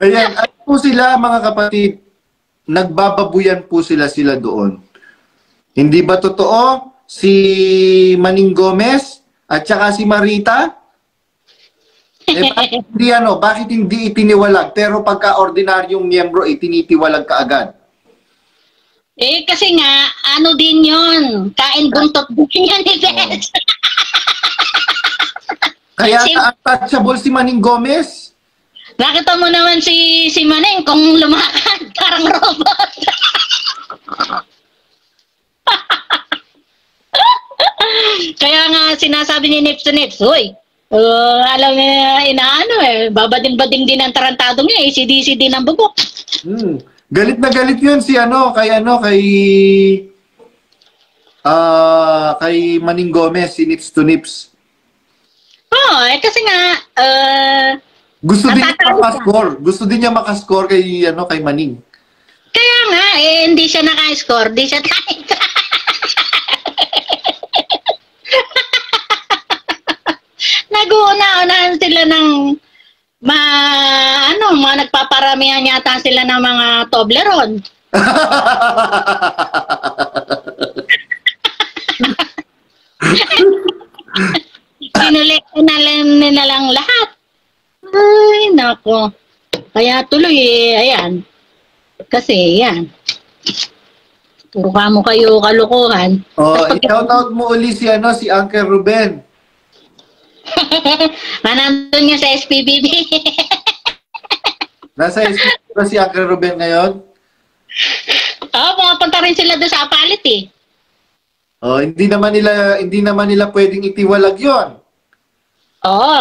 Ayan, ano po sila mga kapatid? Nagbababuyan po sila doon. Hindi ba totoo si Maning Gomez at saka si Marita? Bakit hindi itiniwalag? Pero pagka ordinaryong miyembro, itinitiwalag ka agad. Eh, kasi nga, ano din yon, kain buntot din yan ni Bes. Kaya untouchable si Maning Gomez. Nakita mo naman si Maneng kung lumakad, parang robot. Kaya nga sinasabi ni Nips to Nips, "Hoy, alam niya, inaano babading-bading din ang tarantado niya, ACDC din ang bubok." Galit na galit yun si kay Maning Gomez, si Nips to Nips. Kasi nga, Gusto din niya makascore. Gusto din niya makascore kay Maning. kaya nga, hindi siya naka-score, di siya kahit. Nag-uuna-unahan sila ng mga nagpaparamihan yata sila ng mga Toblerone. Sinulit na lang lahat. Ay, nako. Kaya tuloy, ayan. Kasi, yan. Puro kamo kayo kalukuhan. I-shoutout mo uli si Uncle Ruben. Nandun niya sa SPBB. Nasa SPBB ba si Uncle Ruben ngayon? Pumapunta rin sila doon sa Apalit eh. Hindi naman nila pwedeng itiwalag 'yon.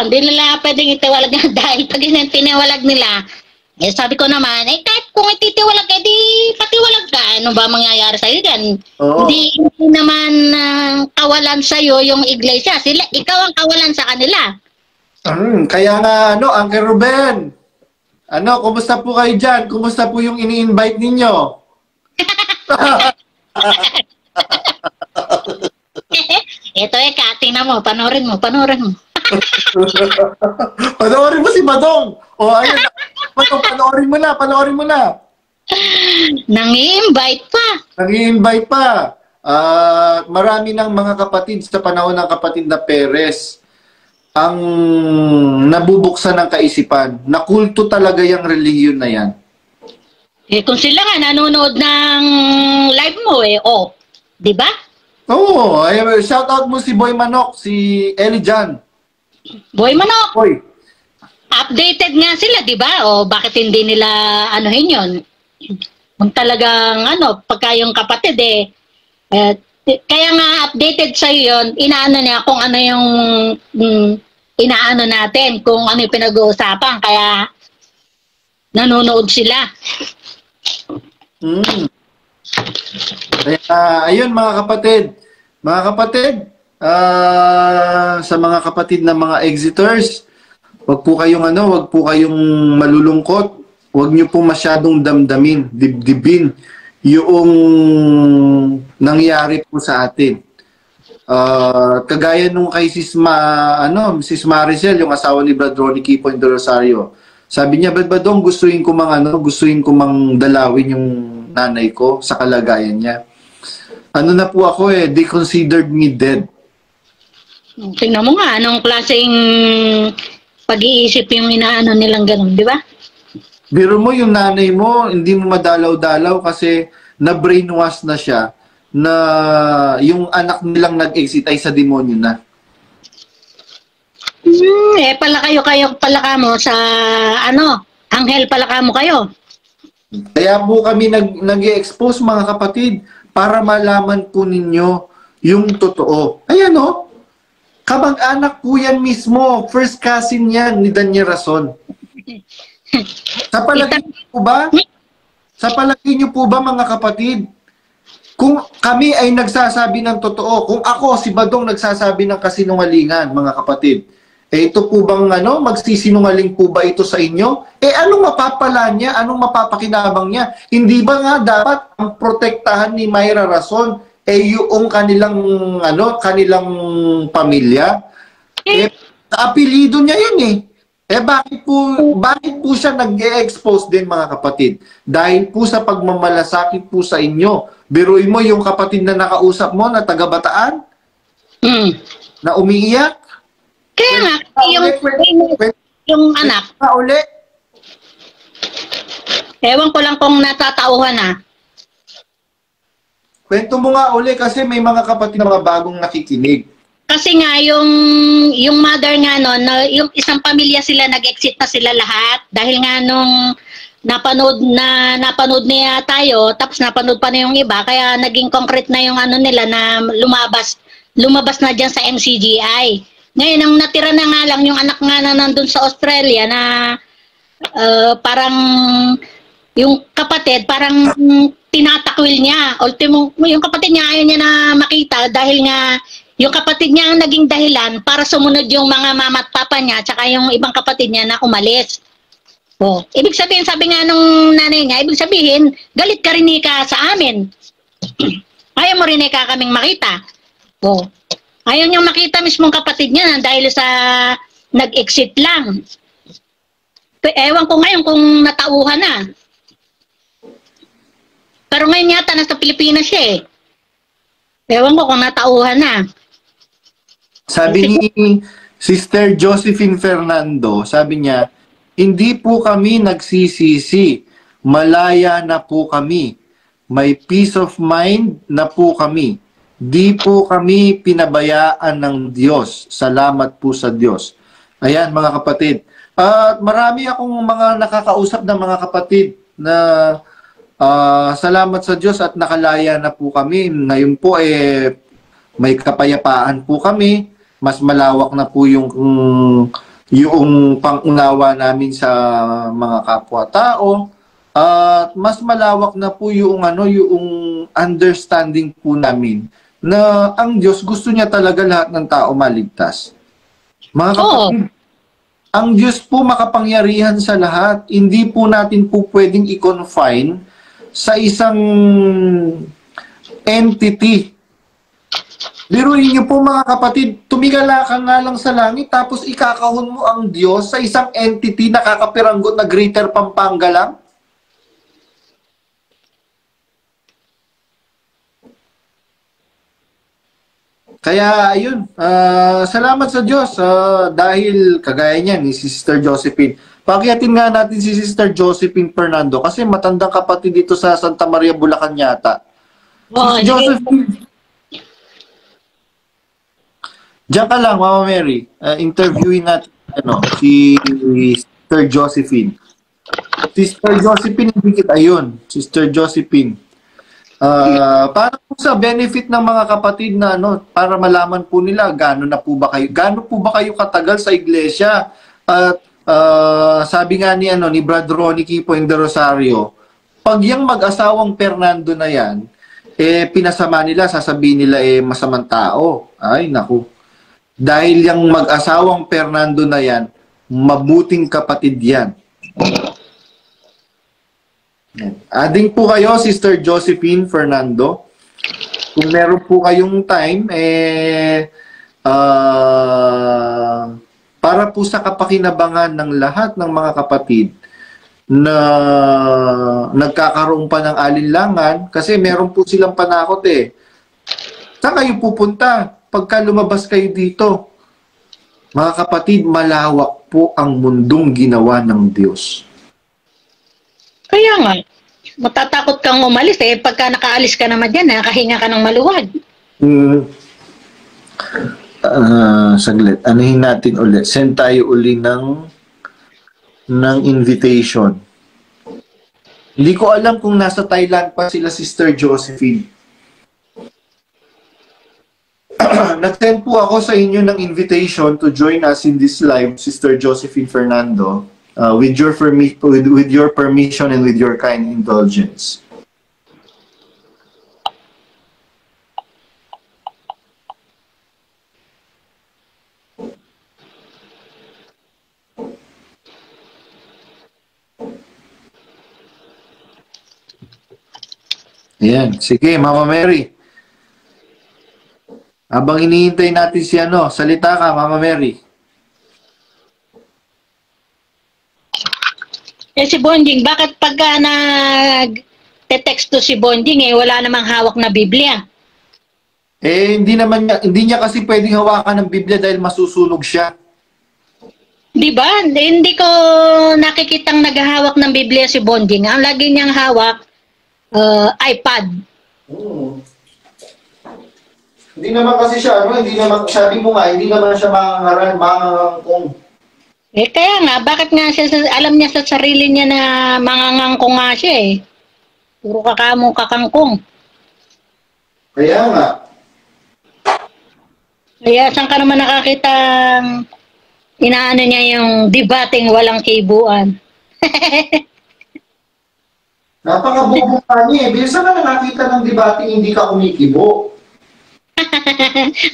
Hindi nila pwedeng itiwalag nga dahil pag tiniwalag nila, sabi ko naman, kahit kung ititiwalag ka, di patiwalag ka. Ano ba mangyayari sa'yo dyan? Hindi naman kawalan sa'yo yung iglesia. Ikaw ang kawalan sa kanila. Kaya nga, Uncle Ruben, kumusta po kayo dyan? Kumusta po yung ini-invite ninyo? Ito tingnan mo, panoorin mo. Panoorin mo si Badong. Ayun. Badong, panoorin mo na. Nang-i-invite pa. Marami ng mga kapatid sa panahon ng kapatid na Perez ang nabubuksan ng kaisipan. Nakulto talaga yung relihiyon na yan. Kung sila nga nanonood ng live mo di ba? Shoutout mo si Boy Manok, si Elijan. Boy Manok. Boy. Updated nga sila, di ba? Bakit hindi nila anuhin yun? Kung talagang pagka yung kapatid kaya nga updated sa yun, inaano niya kung ano yung inaano natin, kung ano yung pinag-uusapan, kaya nanonood sila. Ayun mga kapatid, sa mga kapatid na mga exiters, wag po kayong malulungkot. Wag niyo po masyadong damdamin, dibdibin yung nangyari po sa atin. Kagaya nung kay Sis Maricel, yung asawa ni Brad Ronnie Kipoy de Rosario. Sabi niya, Badong, gustuin ko mang dalawin yung nanay ko sa kalagayan niya. Na po ako they considered me dead. Tingnan mo nga, anong klaseng pag-iisip yung inaano nilang ganun, di ba? Biro mo yung nanay mo, hindi mo madalaw-dalaw kasi na brainwash na siya na yung anak nilang nag-exit ay sa demonyo na. Pala kayo pala kamo sa ano, anghel pala kamo kayo. Kaya po kami nag-expose mga kapatid para malaman po ninyo yung totoo. Ayan o, kamag-anak po yan mismo, first cousin yan ni Daniel Rason. Sa palagay niyo po ba? Sa palagay niyo po ba mga kapatid? Kung kami ay nagsasabi ng totoo, kung ako si Badong nagsasabi ng kasinungalingan mga kapatid, ito po bang magsisinungaling po ba ito sa inyo? Anong mapapala niya? Anong mapapakinabang niya? Hindi ba nga dapat ang protektahan ni Myra Rason yung kanilang kanilang pamilya? Apelido niya yan eh. Bakit po siya nag-e-expose din mga kapatid? Dahil po sa pagmamalasakit po sa inyo. Biruin mo yung kapatid na nakausap mo na taga-Bataan? Na umiiyak? Kaya nga, yung anak. Uli? Ewan ko lang kung natatauhan na. Kwento mo nga uli kasi may mga kapatid na mga bagong nakikinig. Kasi nga, yung mother nga nun, yung isang pamilya sila, nag-exit na sila lahat. Dahil nga nung napanood niya tayo, tapos napanood pa na yung iba, kaya naging concrete na yung ano nila na lumabas na dyan sa MCGI. Ngayon, ang natira na nga lang yung anak nga na nandun sa Australia na parang yung kapatid, parang tinatakwil niya. Ultimo, yung kapatid niya ayaw niya na makita dahil nga yung kapatid niya ang naging dahilan para sumunod yung mga mama at papa niya tsaka yung ibang kapatid niya na umalis. Ibig sabihin, sabi nga nung nanay niya, ibig sabihin, galit ka rin ka sa amin. Ayaw mo rin ka kaming makita. Ayaw niyang makita mismong kapatid niya dahil sa nag-exit lang. Ewan ko ngayon kung natauhan na. Pero ngayon yata nasa Pilipinas siya eh. Ewan ko kung natauhan na. Sabi ni Sister Josephine Fernando, sabi niya, hindi po kami nagsisisi. Malaya na po kami. May peace of mind na po kami. Di po kami pinabayaan ng Diyos. Salamat po sa Diyos. Ayan mga kapatid. At marami akong mga nakakausap na mga kapatid na salamat sa Diyos at nakalaya na po kami. Ngayon po may kapayapaan po kami. Mas malawak na po yung pangunawa namin sa mga kapwa-tao. At mas malawak na po yung understanding po namin na ang Diyos gusto niya talaga lahat ng tao maligtas. Mga kapatid, ang Diyos po makapangyarihan sa lahat. Hindi po natin po pwedeng i-confine sa isang entity. Biruin niyo po mga kapatid, tumigala ka nga lang sa langit tapos ikakahon mo ang Diyos sa isang entity na kakapiranggot na Greater Pampanga lang? Kaya ayun, salamat sa Diyos dahil kagaya niya ni Sister Josephine. Pakyatin nga natin si Sister Josephine Fernando kasi matandang kapatid dito sa Santa Maria, Bulacan yata. Sister Josephine, diyan ka lang, Mama Mary. Interviewin natin si Sister Josephine. Sister Josephine, ayun. Sister Josephine. Para po sa benefit ng mga kapatid na para malaman po nila gaano po ba kayo katagal sa iglesia. At sabi nga ni Brad Ronnie Kipo in the Rosario, pag yung mag-asawang Fernando na yan, pinasama nila, sasabihin nila masamang tao. Ay, naku. Dahil yung mag-asawang Fernando na yan, mabuting kapatid yan. Adding po kayo, Sister Josephine Fernando. Kung meron po kayong time, para po sa kapakinabangan ng lahat ng mga kapatid na nagkakaroon pa ng alinlangan, kasi meron po silang panakot Saan kayo pupunta? Pagka lumabas kayo dito, mga kapatid, malawak po ang mundong ginawa ng Diyos. Kaya nga. Matatakot kang umalis eh. Pagka nakaalis ka naman dyan, nakahinga ka ng maluwag. Saglit. Anuhin natin ulit. Send tayo uli ng invitation. Hindi ko alam kung nasa Thailand pa sila Sister Josephine. Nag-send po ako sa inyo ng invitation to join us in this live, Sister Josephine Fernando, with your permission and with your kind indulgence. Yan. Sige, Mama Mary. Habang hinihintay natin si salita ka, Mama Mary. Si Bonjing, bakit pagka nag-text to si Bonjing wala namang hawak na Biblia? Hindi niya kasi pwedeng hawakan ng Biblia dahil masusunog siya. Di ba? Hindi ko nakikitang naghahawak ng Biblia si Bonjing. Ang lagi niyang hawak, iPad. Hindi naman kasi siya, sabi mo nga, hindi naman siya mangangangkong. Kaya nga, bakit nga siya, alam niya sa sarili niya na mangangangkong nga siya Puro kakangkong. Kaya nga. Kaya saan ka naman nakakita inaano niya yung debating walang kibuan? Napakabobo ka niya Bisa ka nakakita ng debating hindi ka kumikibo.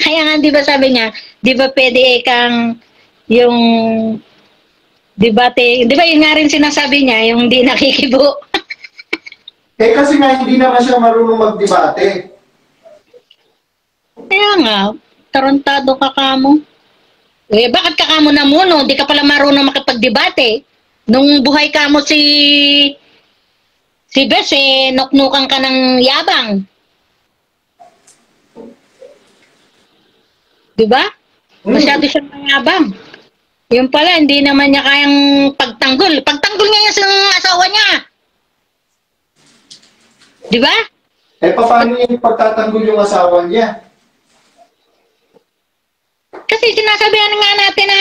Kaya nga, di ba sabi niya, di ba pwede kang yung debate, di ba yun nga rin sinasabi niya, yung di nakikibo. Kasi nga hindi naman siya marunong magdebate. Kaya nga, tarantado ka kamo. Bakit ka kamo namuno? Di ka pala marunong makipagdebate. Nung buhay kamo si Bes, nuknukan ka ng yabang. Diba? Masyado siyang mayabang. Yung pala, hindi naman niya kayang pagtanggol. Pagtanggol niya yung asawa niya. Diba? Paano niya pagtatanggol yung asawa niya? Kasi sinasabihan nga natin na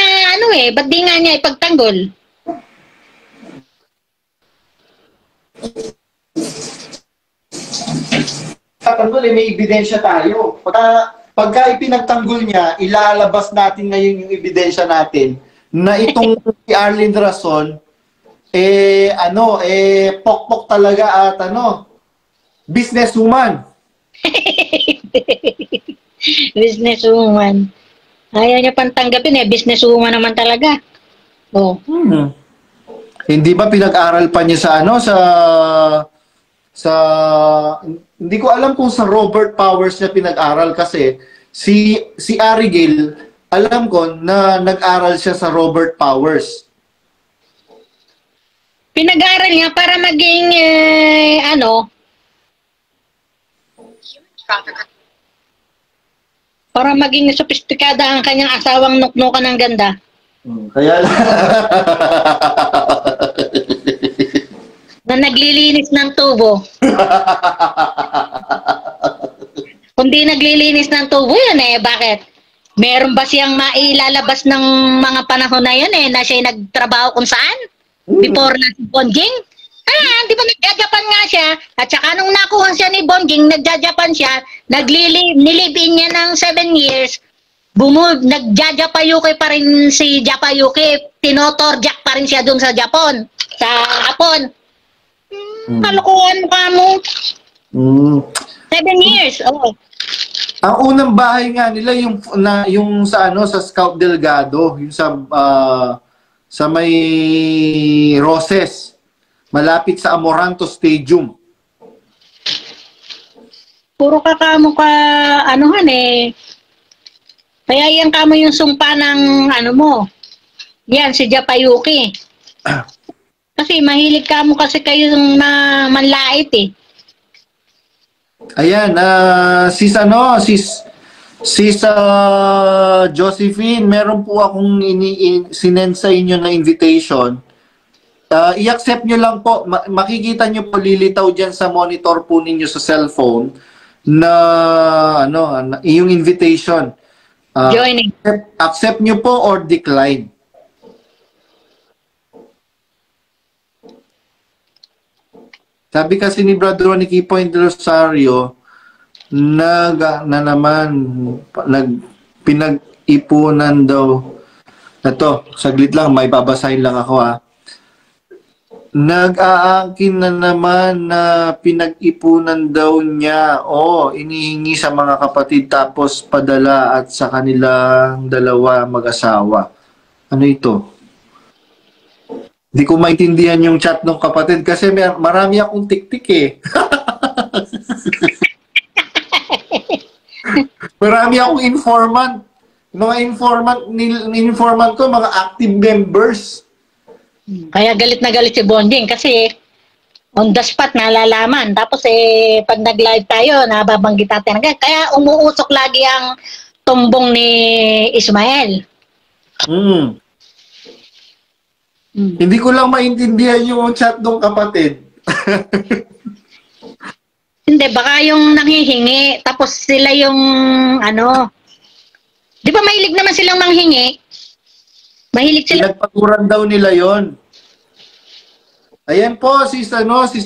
ba't di nga niya ipagtanggol? Tatanggol, may ebidensya tayo. Pagka ipinagtanggol niya, ilalabas natin ngayon yung ebidensya natin na itong si Arlene Rason, pokpok talaga at businesswoman. Businesswoman. Ayaw niya pang tanggapin businesswoman naman talaga. Oh. Hindi ba pinag-aral pa niya sa hindi ko alam kung sa Robert Powers niya pinag-aral kasi si Arigel, alam ko na nag-aral siya sa Robert Powers. Pinag-aral niya para maging para maging sophisticada ang kanyang asawang nuknukan ng ganda. Kaya na naglilinis ng tubo. Kung di naglilinis ng tubo yun bakit? Meron ba siyang mailalabas ng mga panahon na yun na siya'y nagtrabaho kung saan? Before na si Bonjing? Di ba nagjajapan nga siya? At saka nung nakuha siya ni Bonjing, nagjajapan siya, nilibin niya ng 7 years, nagjajapayuki pa rin si Japayuki, tinotorjak pa rin siya dun sa Japon, sa Hapon. Kalukuhan mo ka mo. 7 years, Ang unang bahay nga nila yung sa Scout Delgado, yung sa may Roses, malapit sa Amoranto Stadium. Puro ka kamo ka Kaya yan kamo yung sumpa ng mo. Yan si Japayuki. Kasi mahilig kamo kasi kayo manlait Ayan, sis Josephine, meron po akong sinend sa inyo na invitation. i-accept nyo lang po. Makikita nyo po, lilitaw dyan sa monitor po ninyo sa cellphone na yung invitation. Joining. Accept nyo po or decline. Sabi kasi ni Brother Ronnie Point de Rosario, pinag-ipunan daw. Ito, saglit lang, may babasahin lang ako ha. Nag-aangkin na naman na pinag-ipunan daw niya. Inihingi sa mga kapatid tapos padala at sa kanilang dalawa mag-asawa. Ano ito? Hindi ko maintindihan yung chat ng kapatid kasi marami akong tik-tik eh. Marami akong informant. Mga informant ko, mga active members. Kaya galit na galit si Bonjing kasi on the spot nalalaman. Tapos pag nag-live tayo, nababanggit natin. Kaya umuusok lagi ang tumbong ni Ismael. Hindi ko lang maintindihan yung chat ng kapatid. Hindi, baka yung nanghihingi, tapos sila yung, di ba mahilig naman silang manghingi? Mahilig sila. Pinagpaturan daw nila yon. Ayan po, sis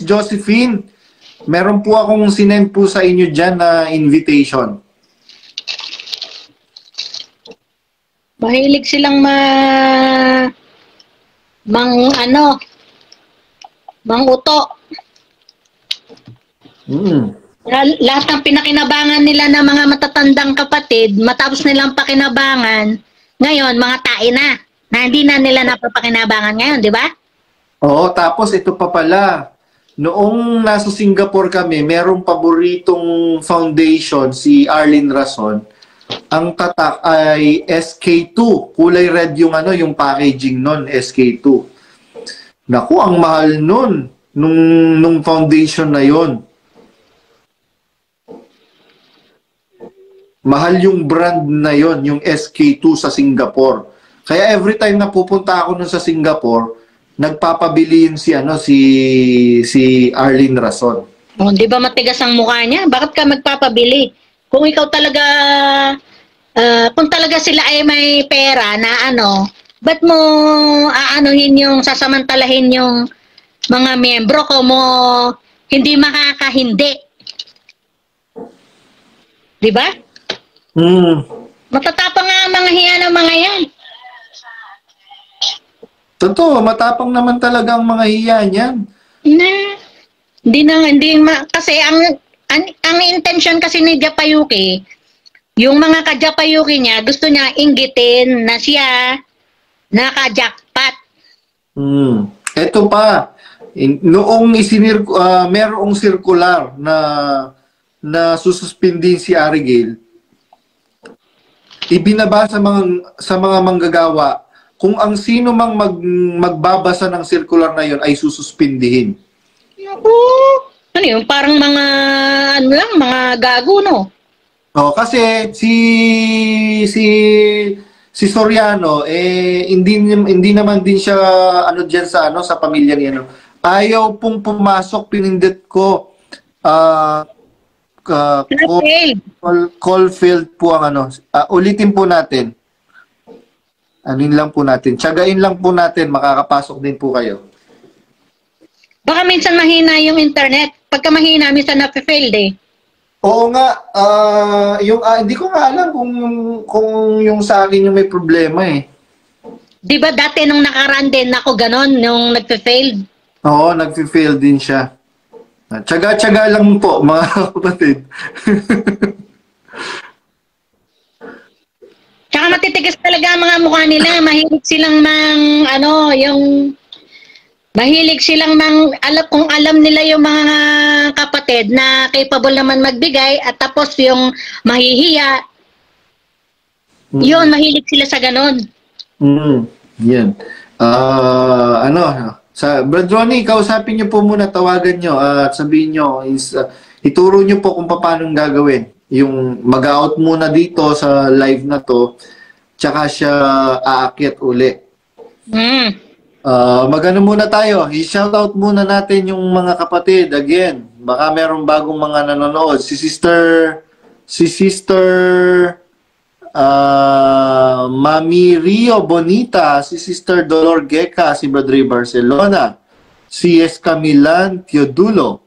Josephine. Meron po akong sinend po sa inyo dyan na invitation. Mahilig silang manguto. Lahat ng pinakinabangan nila ng mga matatandang kapatid, matapos nilang pakinabangan, ngayon, mga tae na hindi na nila napapakinabangan ngayon, di ba? Oo, tapos ito pa pala. Noong nasa Singapore kami, merong paboritong foundation, si Arlene Rason. Ang tatak ay SK2. Kulay red yung packaging nun, SK2. Naku, ang mahal nun, nung foundation na yon. Mahal yung brand na yon, yung SK2 sa Singapore. Kaya every time na pupunta ako nun sa Singapore, nagpapabili yun si Arlene Rason. Di ba matigas ang mukha niya? Bakit ka magpapabili? Kung ikaw talaga, kung talaga sila ay may pera na ba't mo sasamantalahin yung mga miyembro ko mo hindi makakahindi? Di ba? Matatapang nga ang mga hiya ng mga yan. Totoo, matapang naman talaga ang mga hiya niyan. Kasi ang intention kasi ni Japayuki, yung mga ka-Japayuki niya, gusto niya inggitin na siya naka-jackpot. Ito pa, noong merong circular na sususpindin si Arigel, ibinaba sa mga manggagawa kung ang sino mang magbabasa ng circular na yon ay sususpindihin. Ano yun? Parang mga mga gago, no? Kasi si Soriano hindi naman din siya diyan sa pamilya niya. Ayaw pong pumasok, pinindot ko Caulfield po ang ulitin po natin. Anin lang po natin. Tiyagain lang po natin, makakapasok din po kayo. Baka minsan mahina yung internet. Pagka mahina, minsan na-failed eh. Oo nga. Hindi ko nga alam kung yung sa akin yung may problema eh. Di ba dati nung nakaraan din ako ganon, nung nagpe-failed? Oo, nagpe-fail din siya. Tsaga-tsaga lang po, mga kapatid. Tsaka matitigas talaga ang mga mukha nila. Mahilig silang kung alam nila yung mga kapatid na capable naman magbigay at tapos yung mahihiya, yun, mahilig sila sa ganon. Yan. Sa Brad Ronnie, kausapin niyo po muna, tawagan niyo at sabihin niyo, ituro niyo po kung paano gagawin. Yung mag-out muna dito sa live na to, tsaka siya aakyat uli. Magano muna tayo. I-shoutout muna natin yung mga kapatid. Again, baka merong bagong mga nanonood. Si Sister Mami Rio Bonita, si Sister Dolor Geca, si Brother Ray Barcelona, si Escamilan Teodulo,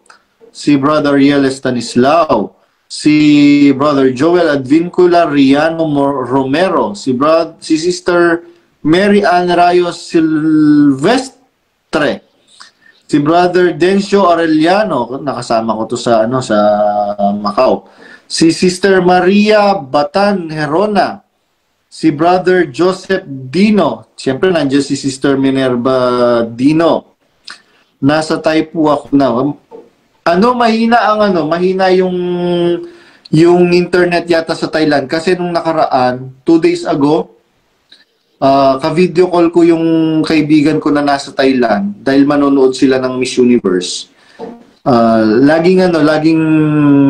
si Brother Riel Stanislao, si Brother Joel Advincula Riano Romero, si Sister Mary Ann Rayos Silvestre, si Brother Dencio Aureliano, nakasama ko to sa Macau. Si Sister Maria Batan Herona, si Brother Joseph Dino, siyempre nandiyan si Sister Minerva Dino. Nasa Taipu ako na. Mahina yung internet yata sa Thailand kasi nung nakaraan, 2 days ago, ka-video call ko yung kaibigan ko na nasa Thailand dahil manonood sila ng Miss Universe. Laging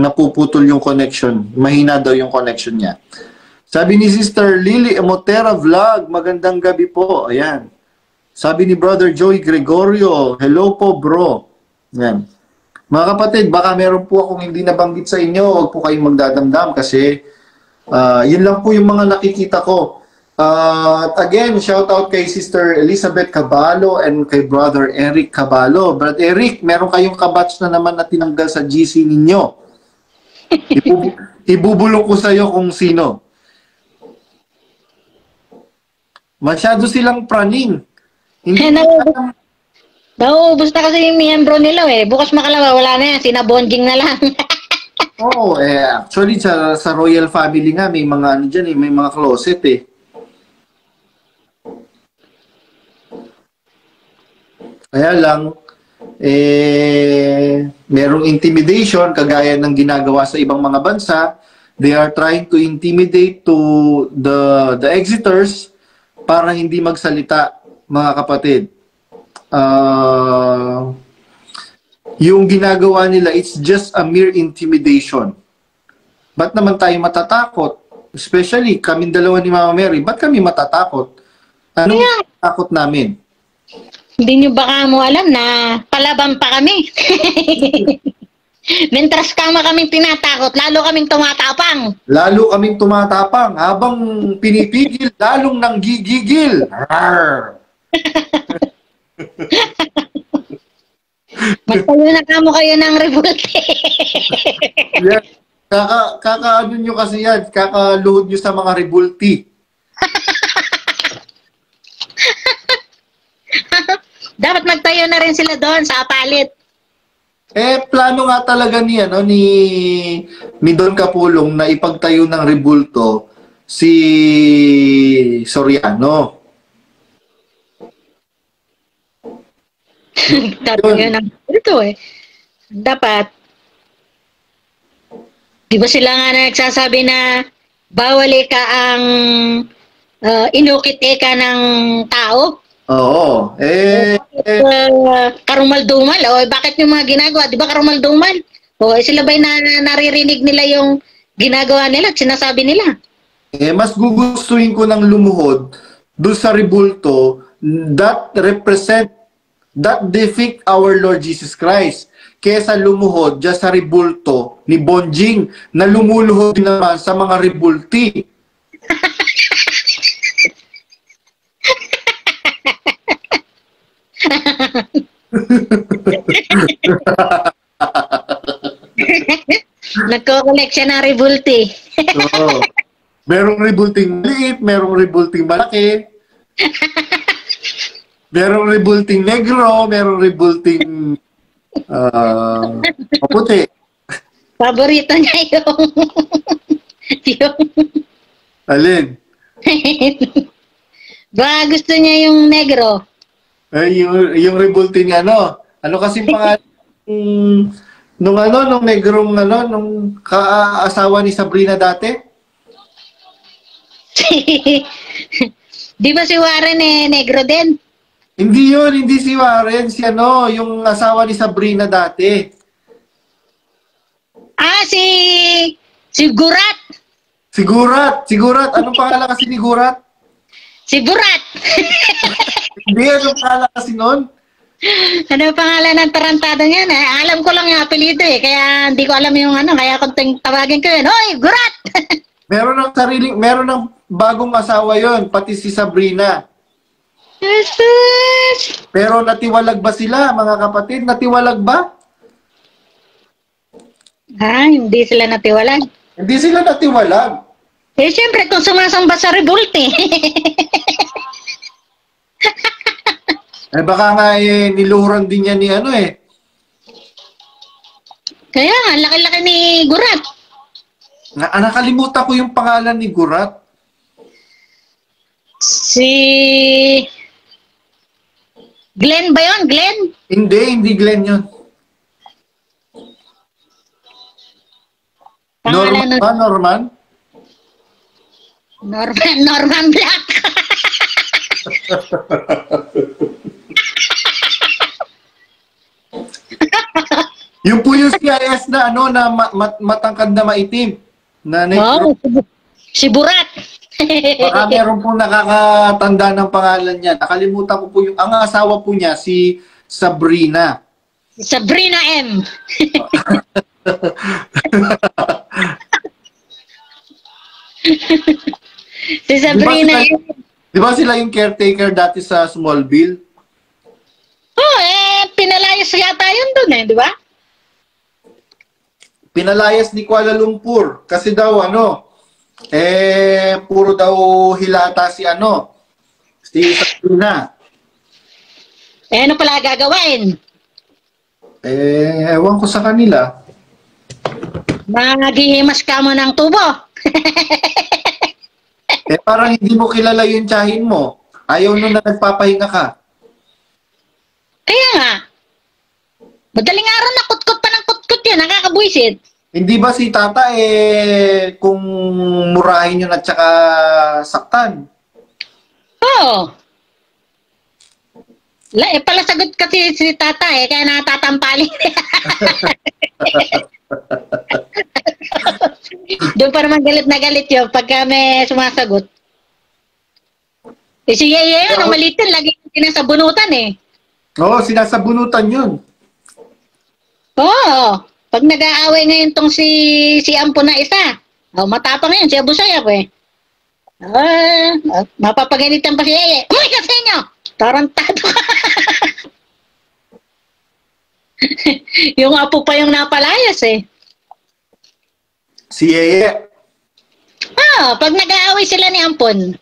napuputol yung connection. Mahina daw yung connection niya. Sabi ni Sister Lily Emotera Vlog, magandang gabi po. Ayan. Sabi ni Brother Joey Gregorio, hello po bro. Ayan. Mga kapatid, baka meron po akong hindi nabanggit sa inyo. Huwag po kayong magdadamdam kasi yun lang po yung mga nakikita ko. Again, shout out kay Sister Elizabeth Caballo and kay Brother Eric Caballo. Brother Eric, meron kayong kabatch na naman na tinanggal sa GC ninyo. Ibubulong ko sa iyo kung sino. Masyado silang praning. Hindi Nauubos na kasi yung miyembro nila eh. Bukas makalawa, wala na yan. Sinabonjing na lang. Oo, actually sa royal family nga may mga dyan may mga closet eh. Kaya lang, merong intimidation kagaya ng ginagawa sa ibang mga bansa. They are trying to intimidate to the exiters para hindi magsalita, mga kapatid. Yung ginagawa nila, it's just a mere intimidation. Ba't naman tayo matatakot? Especially, kaming dalawa ni Mama Mary, ba't kami matatakot? Anong takot namin? Hindi nyo baka mo alam na palaban pa kami. Mentras kama kaming tinatakot, lalo kaming tumatapang. Lalo kaming tumatapang. Habang pinipigil, lalong nanggigigil. Magtayo na kamo kayo ng revolte. Yan. Kakaano nyo kasi yan. Kakaluhod nyo sa mga rebulti. Dapat magtayo na rin sila doon sa Apalit. Plano nga talaga ni Don Capulong na ipagtayo ng rebulto si Soriano. Tayo ng ito eh. Dapat, di ba sila nga nagsasabi na bawal ka ang inukit ka ng tao? Oo. Karumaldumal. Bakit yung mga ginagawa? Di ba karumaldumal? Sila ba'y naririnig nila yung ginagawa nila at sinasabi nila? Mas gugustuhin ko ng lumuhod doon sa rebulto that depict our Lord Jesus Christ kesa lumuhod dyan sa rebulto ni Bonjing na lumuluhod naman sa mga rebulti. Nagko-collection ng rebulti. Oo. Merong rebulting maliit, merong rebulting malaki. Merong rebulting negro, merong rebulting maputi. Paborito niya yung Alin? ba gusto niya yung negro? Yung rebulting ano kasi pangalan nung negrong nung kaasawa ni Sabrina dati? Di ba si Warren negro din? Hindi si Warren, yung asawa ni Sabrina dati. Si Gurat. Si Gurat. Anong pangalan kasi ni Gurat? Si Burat. Hindi, anong pangalan kasi nun? Ano pangalan ng tarantado niyan? Alam ko lang yung apelido kaya hindi ko alam yung ano, kaya kung tawagin ko yun, Hoy, Gurat! Meron ng bagong asawa yon, pati si Sabrina. Jesus! Pero natiwalag ba sila, mga kapatid? Natiwalag ba? Hindi sila natiwalag. Hindi sila natiwalag. Siyempre, kung sumasamba sa revolt Baka nga niluhuran din niya ni ano Kaya nga, laki-laki ni Gurat. Nakalimutan ko yung pangalan ni Gurat. Si... Glenn ba yun? Glenn? Hindi Glenn yun. Pangalan Norman ba? Norman? Norman Black. Yung po yung CIS na ano na matangkad na maitim. Na Si Burat. Baka meron pong nakakatanda ng pangalan niya. Nakalimutan ko po yung ang asawa po niya si Sabrina. Sabrina M. Si Sabrina M. Di ba sila yung caretaker dati sa Smallville? Pinalayas yata yun dun di ba? Pinalayas ni Kuala Lumpur kasi daw puro daw hilata si Sabrina. Ano pala gagawin? Ewan ko sa kanila. Maghihimas ka mo ng tubo. Parang hindi mo kilala yung tiyahin mo. Ayaw nung na nagpapahinga ka. Kaya nga. Madaling araw na kutkot pa ng kutkot yan. Nakakabuisit. Hindi ba si tata kung murahin yun at saka saktan? Oo. Pala sagot kasi si tata kaya natatampalin. Doon pa naman galit na galit yun pagka may sumasagot. Si Yeye yun, ang maliit yun, lagi sinasabunutan Oo, sinasabunutan yun. Oo. Pag nag-aaway ngayon tong si Ampo na isa, matapang yun, si Abu Sayyaf mapapagalitan pa si Yeye. Uy, kasi nyo! Tarantado ka. Yung apo pa yung napalayas Si Yeye. Pag nag-aaway sila ni Ampon.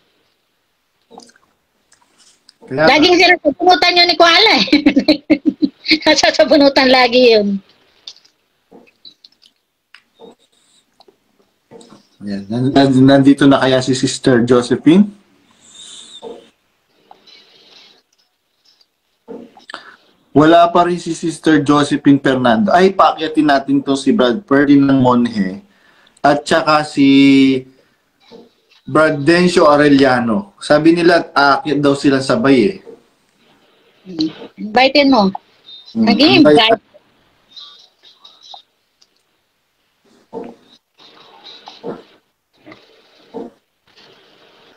Laging sila sabunutan yun ni Kuala Nasasabunutan lagi yun. Yan. Nandito na kaya si Sister Josephine? Wala pa rin si Sister Josephine Fernando. Ay, paakyatin natin to si Brad Ferdinand Monje at saka si Bradencio Arellano. Sabi nila, aakyat daw sila sabay Invitein mo. Nag-i-invite.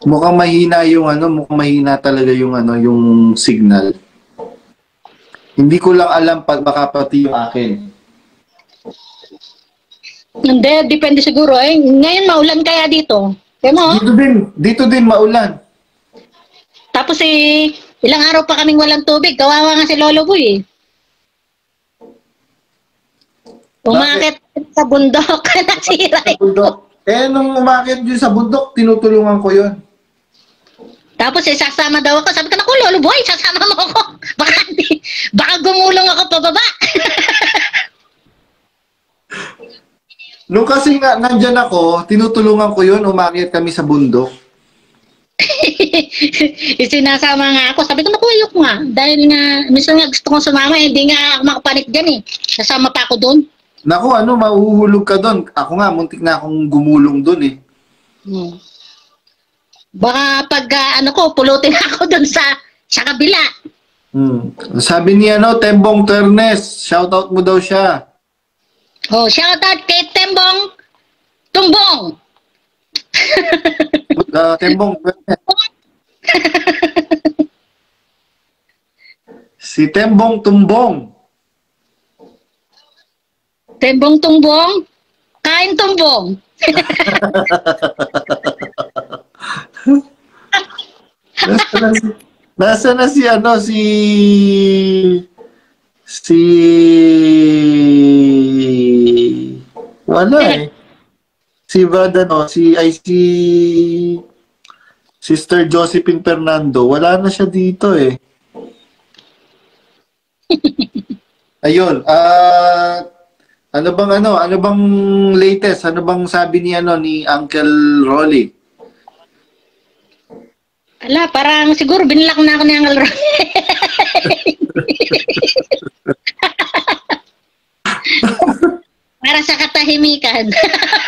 Mukhang mahina yung mukhang mahina talaga yung yung signal. Hindi ko lang alam baka pati yung akin. Hindi, depende siguro Ngayon maulan kaya dito. Kaya Dito din maulan. Tapos ilang araw pa kaming walang tubig. Kawawa nga si Lolo Boy Umakit sa bundok. Nasira nung umakit yun sa bundok, tinutulungan ko yun. Tapos sasama daw ako. Sabi ko, naku, Lolo Boy, sasama mo ako. Baka gumulong ako pababa. Nung kasi nga nandyan ako, tinutulungan ko yun, umakyat kami sa bundok. Sinasama nga ako. Sabi ko, naku, ayok nga. Dahil nga, minsan nga gusto kong sumama, hindi nga ako makapanik dyan Nasama pa ako doon. Naku, mahuhulog ka doon. Ako nga, muntik na akong gumulong doon Baka pag pulutin ako doon sa kabila. Sabi ni Tembong Ternes, shoutout mo daw siya. Shoutout kay Tembong Tumbong. Tembong Ternes. Si Tembong Tumbong. Tembong tumbong, kain tumbong. Nasa na si ano si wala eh. Si Sister Josephine Fernando, wala na siya dito eh. Ayun, ano bang latest? Ano bang sabi ni Uncle Rolly? Ala, parang siguro binlock na ako ni Uncle Roy. Para sa katahimikan.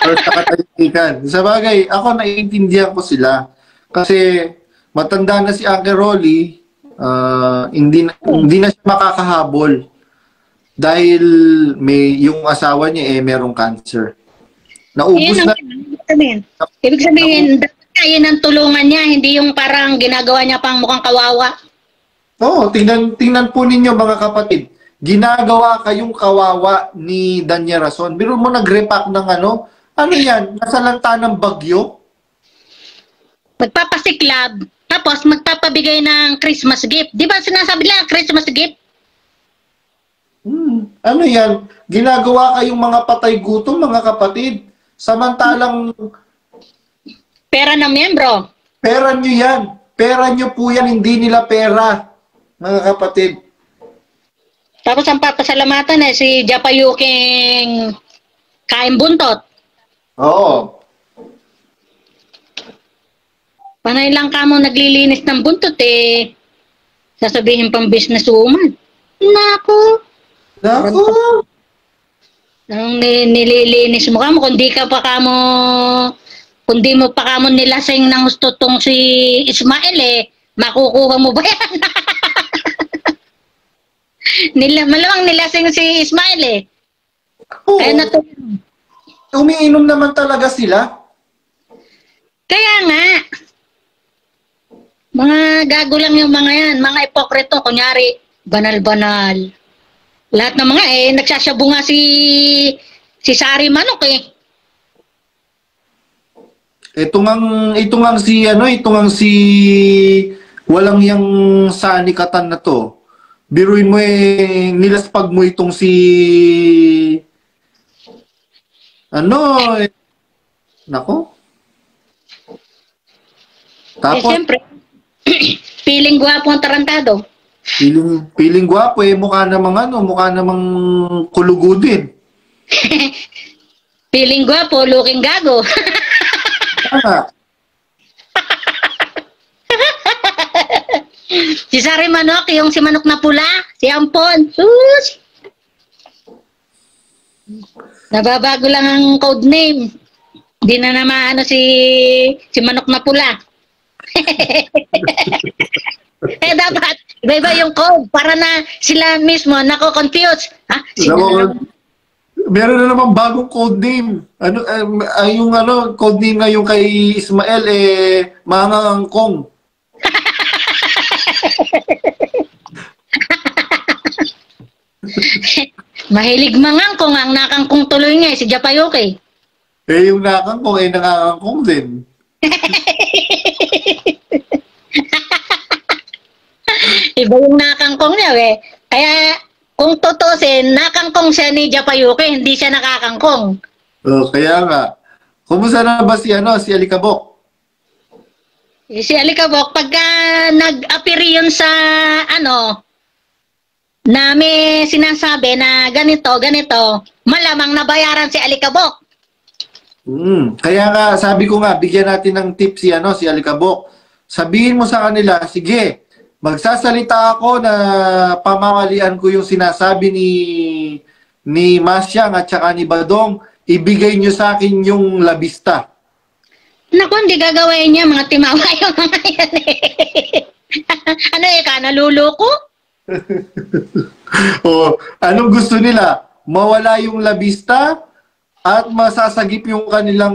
Or sa katahimikan. Sa bagay, ako naiintindihan ko sila. Kasi matanda na si Uncle Rolly, hindi na siya makakahabol. Dahil yung asawa niya merong cancer. Naubos na. Ibig sabihin, kaya ng tulungan niya, hindi yung parang ginagawa niya pang mukhang kawawa. Oo, tingnan po ninyo mga kapatid. Ginagawa kayong kawawa ni Danya Rason. Biro mo nag-repack ng ano yan? Nasalanta ng bagyo? Magpapasiklab, tapos magpapabigay ng Christmas gift. Di ba sinasabi nila Christmas gift? Ano yan? Ginagawa kayong mga patay gutom, mga kapatid. Samantalang Pera ng miyembro. pera nyo yan. Pera nyo po yan, hindi nila pera, mga kapatid. Tapos ang papasalamatan si Japayuking kain buntot. Oo. Panay lang ka mo naglilinis ng buntot sasabihin pang businesswoman. Naku. Nung nililinis mo kundi mo pa kamo nilasing ng gusto tong si Ismael makukuha mo ba yan? Malamang nilasing si Ismael Oo. Kaya Umiinom naman talaga sila. Kaya nga. Mga gago lang yung mga yan. Mga ipokrito. Kunyari, banal-banal. Lahat ng mga nagsasabu nga si Sari Manok Ito ngang si walang yang sanikatan na to. Biruin mo nilaspag mo itong si nako. Tapos siyempre, piling gwapo ang tarantado. Piling gwapo mukha namang kulugudin. Piling gwapo, looking gago. Si Sari Manok, yung si Manok na pula, si Ampon. Sus! Nababago lang ang code name. Di na naman si Manok na pula. Dapat iba-iba yung code para na sila mismo nako-confuse. Meron na naman bagong code name. Yung code name ngayon kay Ismael Mangangkong. Mahilig mangangkong ang nakangkong tuloy nga si Japayuki. Yung nakangkong nangangkong din. Iba yung nakangkong niya Kaya kung tutusin, nakangkong siya ni Japayuki, hindi siya nakakangkong. Kaya nga. Kumusta na ba si Alikabok? Si Alikabok, pagka nag-appear yun sa na may sinasabi na ganito, malamang nabayaran si Alikabok. Kaya nga, sabi ko nga, bigyan natin ng tip si Alikabok. Sabihin mo sa kanila, sige, magsasalita ako na pamamalian ko yung sinasabi ni Masyang at saka ni Badong, ibigay nyo sa akin yung labista. Naku, hindi gagawin niya, mga timawa yung mga yan naluloko? Anong gusto nila? Mawala yung labista at masasagip yung kanilang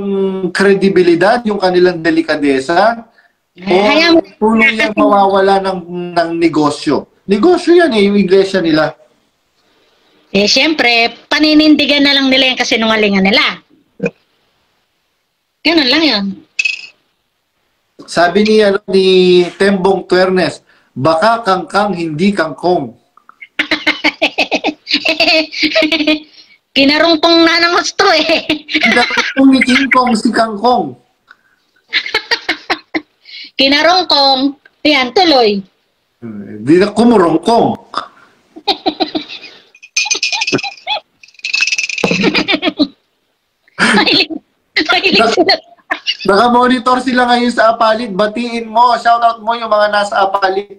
kredibilidad, yung kanilang delikadesa, o tulong yung mawawala ng negosyo. Negosyo yan eh, yung iglesia nila. Eh, syempre, paninindigan na lang nila yung kasinungalingan nila. Ganun lang yun. Sabi ni Tembong Tuernes, baka kangkang hindi kangkong. Kinarungkong na ng gusto eh. Kinarungkong ni King Kong si kangkong. Kinarungkong. Yan, tuloy. Hindi na kumurungkong. Mahilig sila. Naka-monitor sila ngayon sa Apalit. Batiin mo, shoutout mo yung mga nasa Apalit.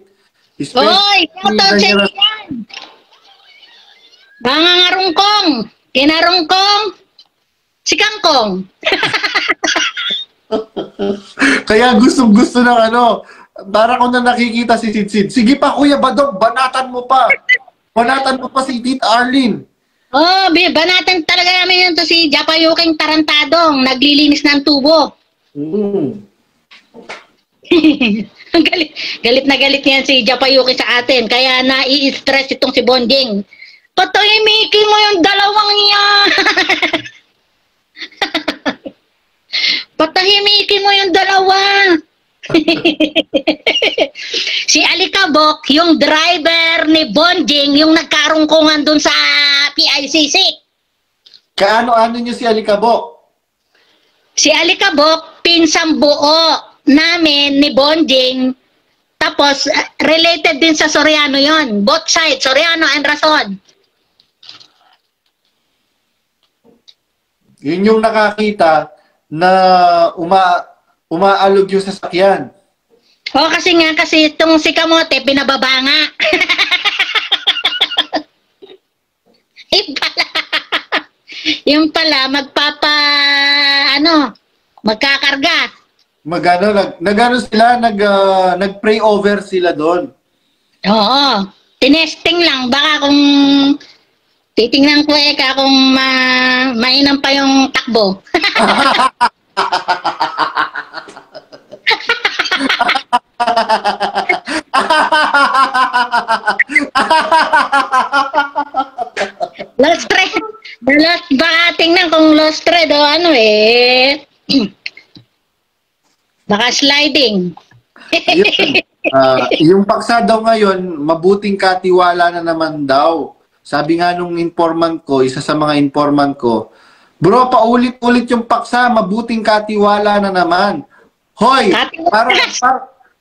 Hoy, shoutout sa inyo yan. Mga ngarungkong. Kinarungkong. Si Kangkong. Kaya gustong-gusto ng para ko na nakikita si Sid. Sige pa, Kuya Badong, banatan mo pa. Banatan mo pa si Tita Arlene. Oh, banatan talaga namin yun to si Japayuking Tarantadong. Naglilinis ng tubo. Galit na galit niyan si Japayuki sa atin. Kaya nai-stress itong si Bonjing. Patahimikin mo yung dalawang yan. Patahimikin mo yung dalawa. Si Alikabok, yung driver ni Bonjing, yung nagkarungkungan dun sa PICC. Kaano-ano niyo si Alikabok? Si Alikabok, pinsang buo namin ni Bonjing. Tapos, related din sa Soriano yon. Both sides, Soriano and Rason. Yun yung nakakita na umaalog yung sasakyan. O, kasi itong si Kamote, pinababa nga. Yung pala, magkakarga. Nag-ano sila, nag-pray over sila doon. Oo. Tinesting lang. Baka kung titingnan ko kung mainam pa yung takbo. Lost thread. Baka tingnan kung lost thread o baka sliding. Yung paksa daw ngayon, mabuting katiwala na naman daw. Sabi nga nung informant ko, isa sa mga informant ko, bro, paulit-ulit yung paksa, mabuting katiwala na naman. Hoy,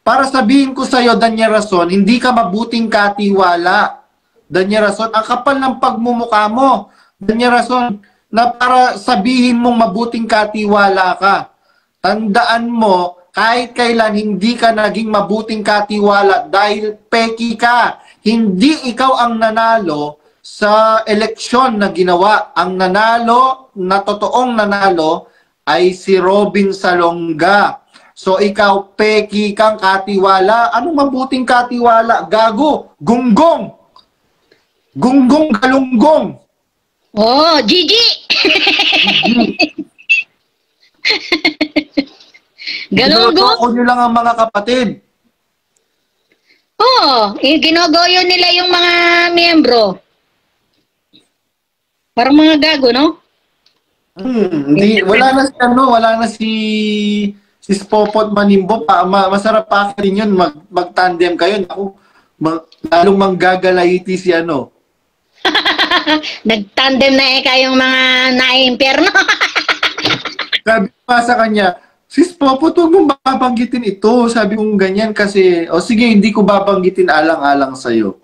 para sabihin ko sa'yo, Danya Rason, hindi ka mabuting katiwala. Danya Rason, ang kapal ng pagmumukha mo. Danya Rason, na para sabihin mong mabuting katiwala ka. Tandaan mo, kahit kailan hindi ka naging mabuting katiwala dahil peki ka. Hindi ikaw ang nanalo sa eleksyon na ginawa. Ang nanalo, na totoong nanalo, ay si Robin Salonga. So ikaw, peki kang katiwala. Anong mabuting katiwala? Gago! Gunggong! Gunggong galunggong! Oh, Gigi! Galunggong? Ginagawa nyo lang ang mga kapatid. Oo, ginogoyo nila yung mga miyembro. Parang mga gago, no? Wala na si Spopot Manimbo pa. Masarap pa rin yun, mag-tandem kayo. Naku, lalong manggagalaiti si Nag-tandem na kayong mga na-impyerno. Sabi pa sa kanya, Sis Popot, huwag mong babanggitin ito. Sabi kong ganyan kasi, sige, hindi ko babanggitin alang-alang sa'yo.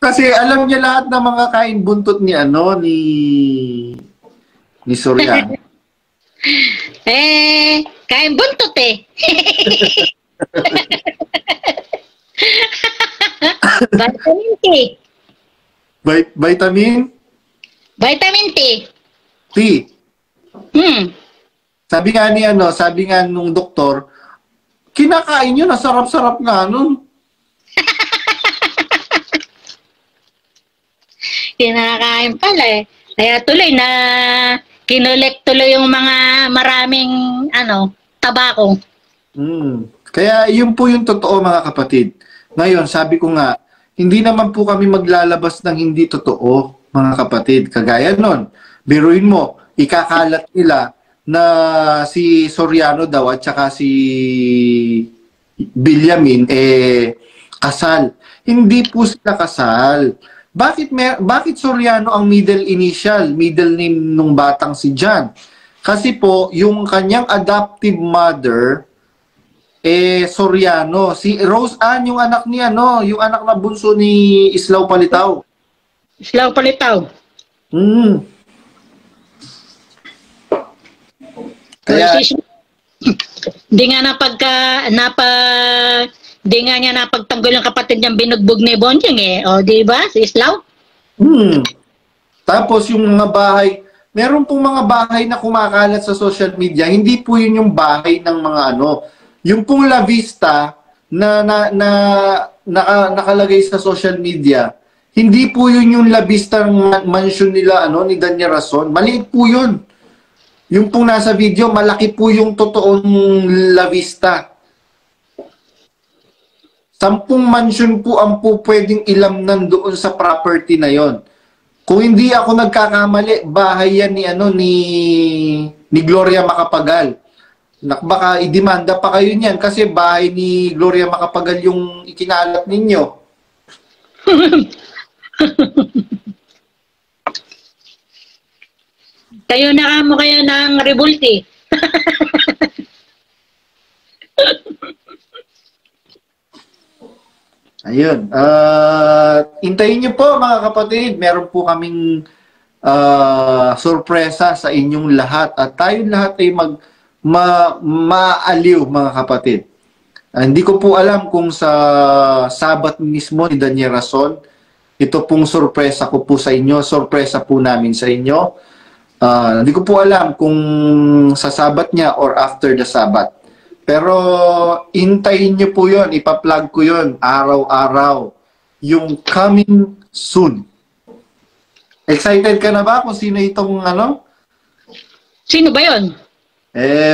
Kasi alam niya lahat ng mga kain buntot ni ni Soriano. Kain buntot Vitamin T. Vitamin? Vitamin T. T. Sabi nga nung doktor, kinakain yun, sarap-sarap nga nun. Kinakain pala Kaya tuloy na kinolek tuloy yung mga maraming tabako. Kaya yun po yung totoo mga kapatid. Ngayon, sabi ko nga, hindi naman po kami maglalabas ng hindi totoo mga kapatid. Kagaya nun, biruin mo, ikakalat nila na si Soriano daw at saka si Villamin kasal. Hindi po sila kasal. Bakit Soriano ang middle name nung batang si John? Kasi po, yung kanyang adoptive mother, Soriano. Si Rose Ann, yung anak niya, no? Yung anak na bunso ni Islao Palitaw. Islao Palitaw. Kaya, di nga di nga niya napagtanggol yung kapatid niyang binugbog ni Bonjing O, di ba? Si Islao? Tapos yung mga bahay, meron pong mga bahay na kumakalat sa social media, hindi po yun yung bahay ng mga yung pong La Vista na nakalagay sa social media, hindi po yun yung La Vista mansion nila ni Daniel Rason. Maliit po yun. Yung pong nasa video, malaki po yung totoong La Vista. 10 mansion po ang po pwedeng ilamnan doon sa property na yon. Kung hindi ako nagkakamali, bahay yan ni Gloria Macapagal. Baka idemanda pa kayo niyan kasi bahay ni Gloria Macapagal yung ikinalat ninyo. Kayo na mo kayo ng revolte. Ayun. Hintayin niyo po mga kapatid. Meron po kaming sorpresa sa inyong lahat. At tayong lahat ay maaliw mga kapatid. Hindi ko po alam kung sa Sabat mismo ni Daniel Rason, ito pong sorpresa ko po sa inyo, sorpresa po namin sa inyo. Hindi ko po alam kung sa Sabat niya or after the Sabat. Pero hintayin niyo po yun, ipa-plug ko yun araw-araw. Yung coming soon. Excited ka na ba kung sino itong Sino ba yun?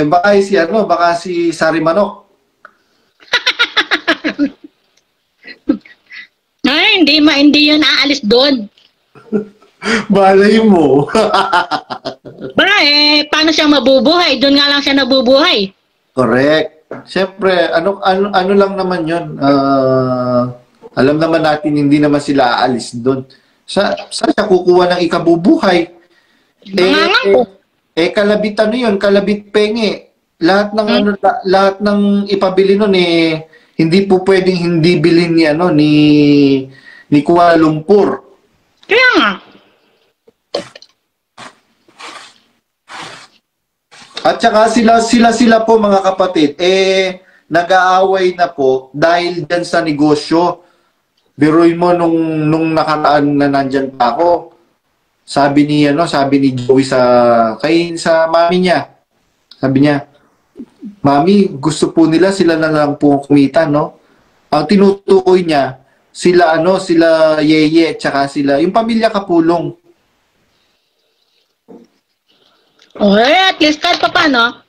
Baka si Sari Manok. Ay, hindi yun aalis doon. Balay mo. Paano siya mabubuhay? Doon nga lang siya nabubuhay. Correct. Siyempre, ano lang naman yun. Alam naman natin, hindi naman sila aalis doon. Saan siya kukuha ng ikabubuhay? Kalabit yun, kalabit penge. Lahat ng ipabili nun hindi po pwedeng hindi bilhin ni Kuala Lumpur. Kaya nga. At saka sila po mga kapatid, nag-aaway na po dahil dyan sa negosyo. Biruin mo nung nakaraan na nandyan pa ako. Sabi ni Joey sa mami niya. Sabi niya, "Mami, gusto po nila sila na lang po kumita, no?" Ang tinutukoy niya, sila Yeye, tsaka yung pamilya Kapulong. At least kahit pa paano,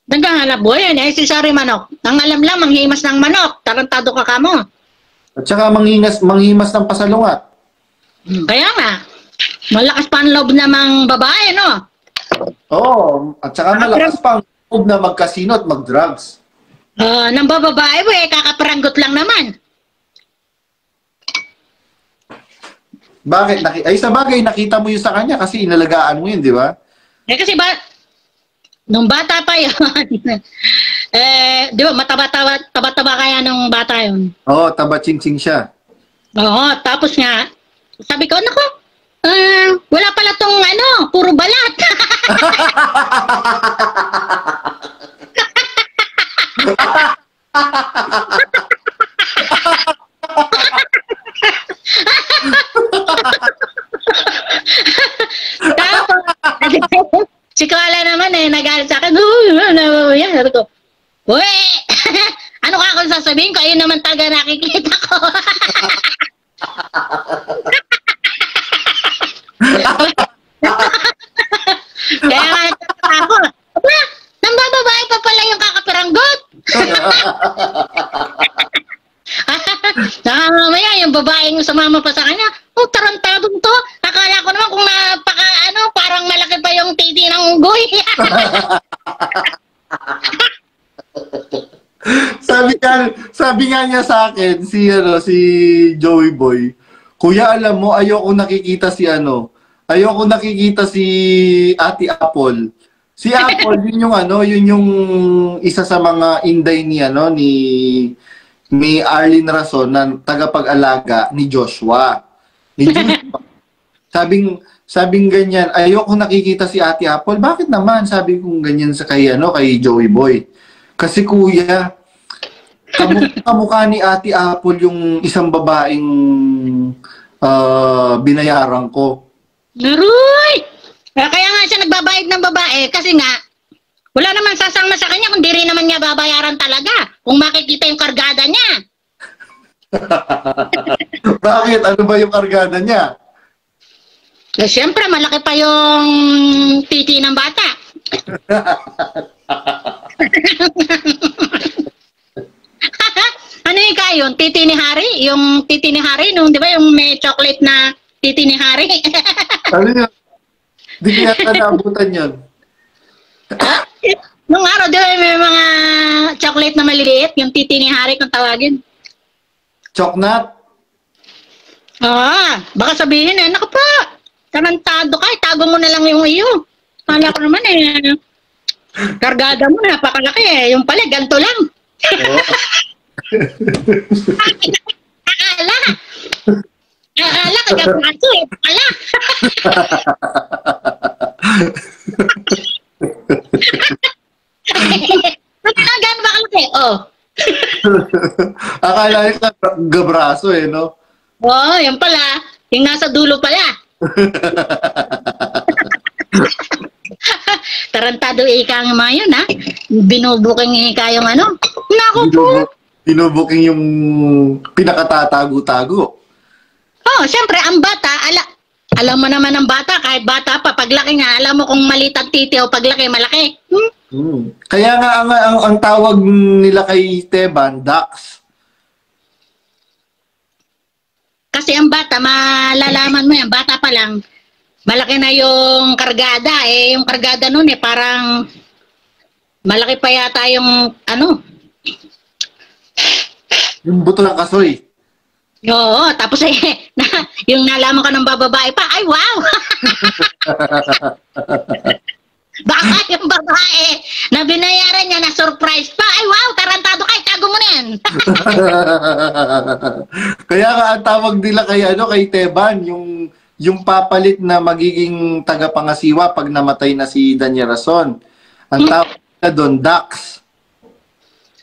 naghahanap buhay yan. Si Sari Manok. Ang alam lang, manghimas ng manok. Tarantado ka kamo. At saka manghimas ng pasalungat. Kaya nga. Malakas pa ang loob namang babae, no? Oo. At saka malakas pa ang loob na magkasino at mag-drugs. Nang babae, kakaparanggot lang naman. Bakit? Sa bagay, nakita mo yun sa kanya kasi inalagaan mo yun, di ba? Kasi nung bata pa yun, di ba, taba-taba kaya nung bata yun. Oo, taba-ching-ching siya. Oo, tapos nga, sabi ko, nako, wala pala tong puro balat. Tapos, si Kuala naman nagalit sa akin. Sabi ko, "Uy, ano ka kung sasabihin ko? Ayun naman taga nakikita ko." Kaya nga ako, nang bababae pa pala yung kakapiranggot. sabi nga niya sa akin, si Joey Boy, Kuya, alam mo, ayoko nakikita si Ate Apple. Si Apple, yun yung isa sa mga inday ni Arlene Rason na tagapag-alaga ni Joshua. Sabing ganyan, ayoko nakikita si Ate Apple. Bakit naman? Sabi kong ganyan kay Joey Boy. Kasi kuya, kamukha ni Ate Apple yung isang babaeng binayaran ko. Naroy! Kaya nga siya nagbabayad ng babae kasi nga, wala naman sasama sa kanya kundi rin naman niya babayaran talaga kung makikita yung kargada niya. Bakit? Ano ba yung kargada niya? Eh, siyempre, malaki pa yung titi ng bata. Ano yung kayo? Titi ni Harry? Yung titi ni Harry, di ba yung may chocolate na titi ni Harry? Ano yun? Di kaya naabutan yun. Nung araw, di ba may mga chocolate na maliliit? Yung titi ni Harry kung tawagin. Choknat? Baka sabihin naku pa, tarantado ka, itago mo na lang yung iyo. Kala ko naman kargada mo, napakalaki yung pala, ganito lang. Oh. Akala, kagagraso pala. Gano'n ba kalaki? Akala nila gabraso no? Yan pala. Yung nasa dulo pala. Tarantado ika ng mga yun, ha? Binubuking ika yung Naku po. Binubuking yung pinakatatago-tago. Siyempre, ang bata, alam mo naman ang bata, kahit bata pa, paglaki nga, alam mo kung maliit ang titi o paglaki, malaki. Kaya nga, ang tawag nila kay Teban, Dax. Kasi ang bata, malalaman mo yan, bata pa lang, malaki na yung kargada. Yung kargada nun parang malaki pa yata yung yung buto ng kasoy. Oo, tapos yung nalaman ka ng bababae pa, ay wow! Baka yung babae na binayaran niya na surprise pa, ay wow, tarantado ka, itago mo na yan. Kaya nga ang tawag nila kay Teban, yung papalit na magiging tagapangasiwa pag namatay na si Danya Rason. Ang tawag nila doon, Dax.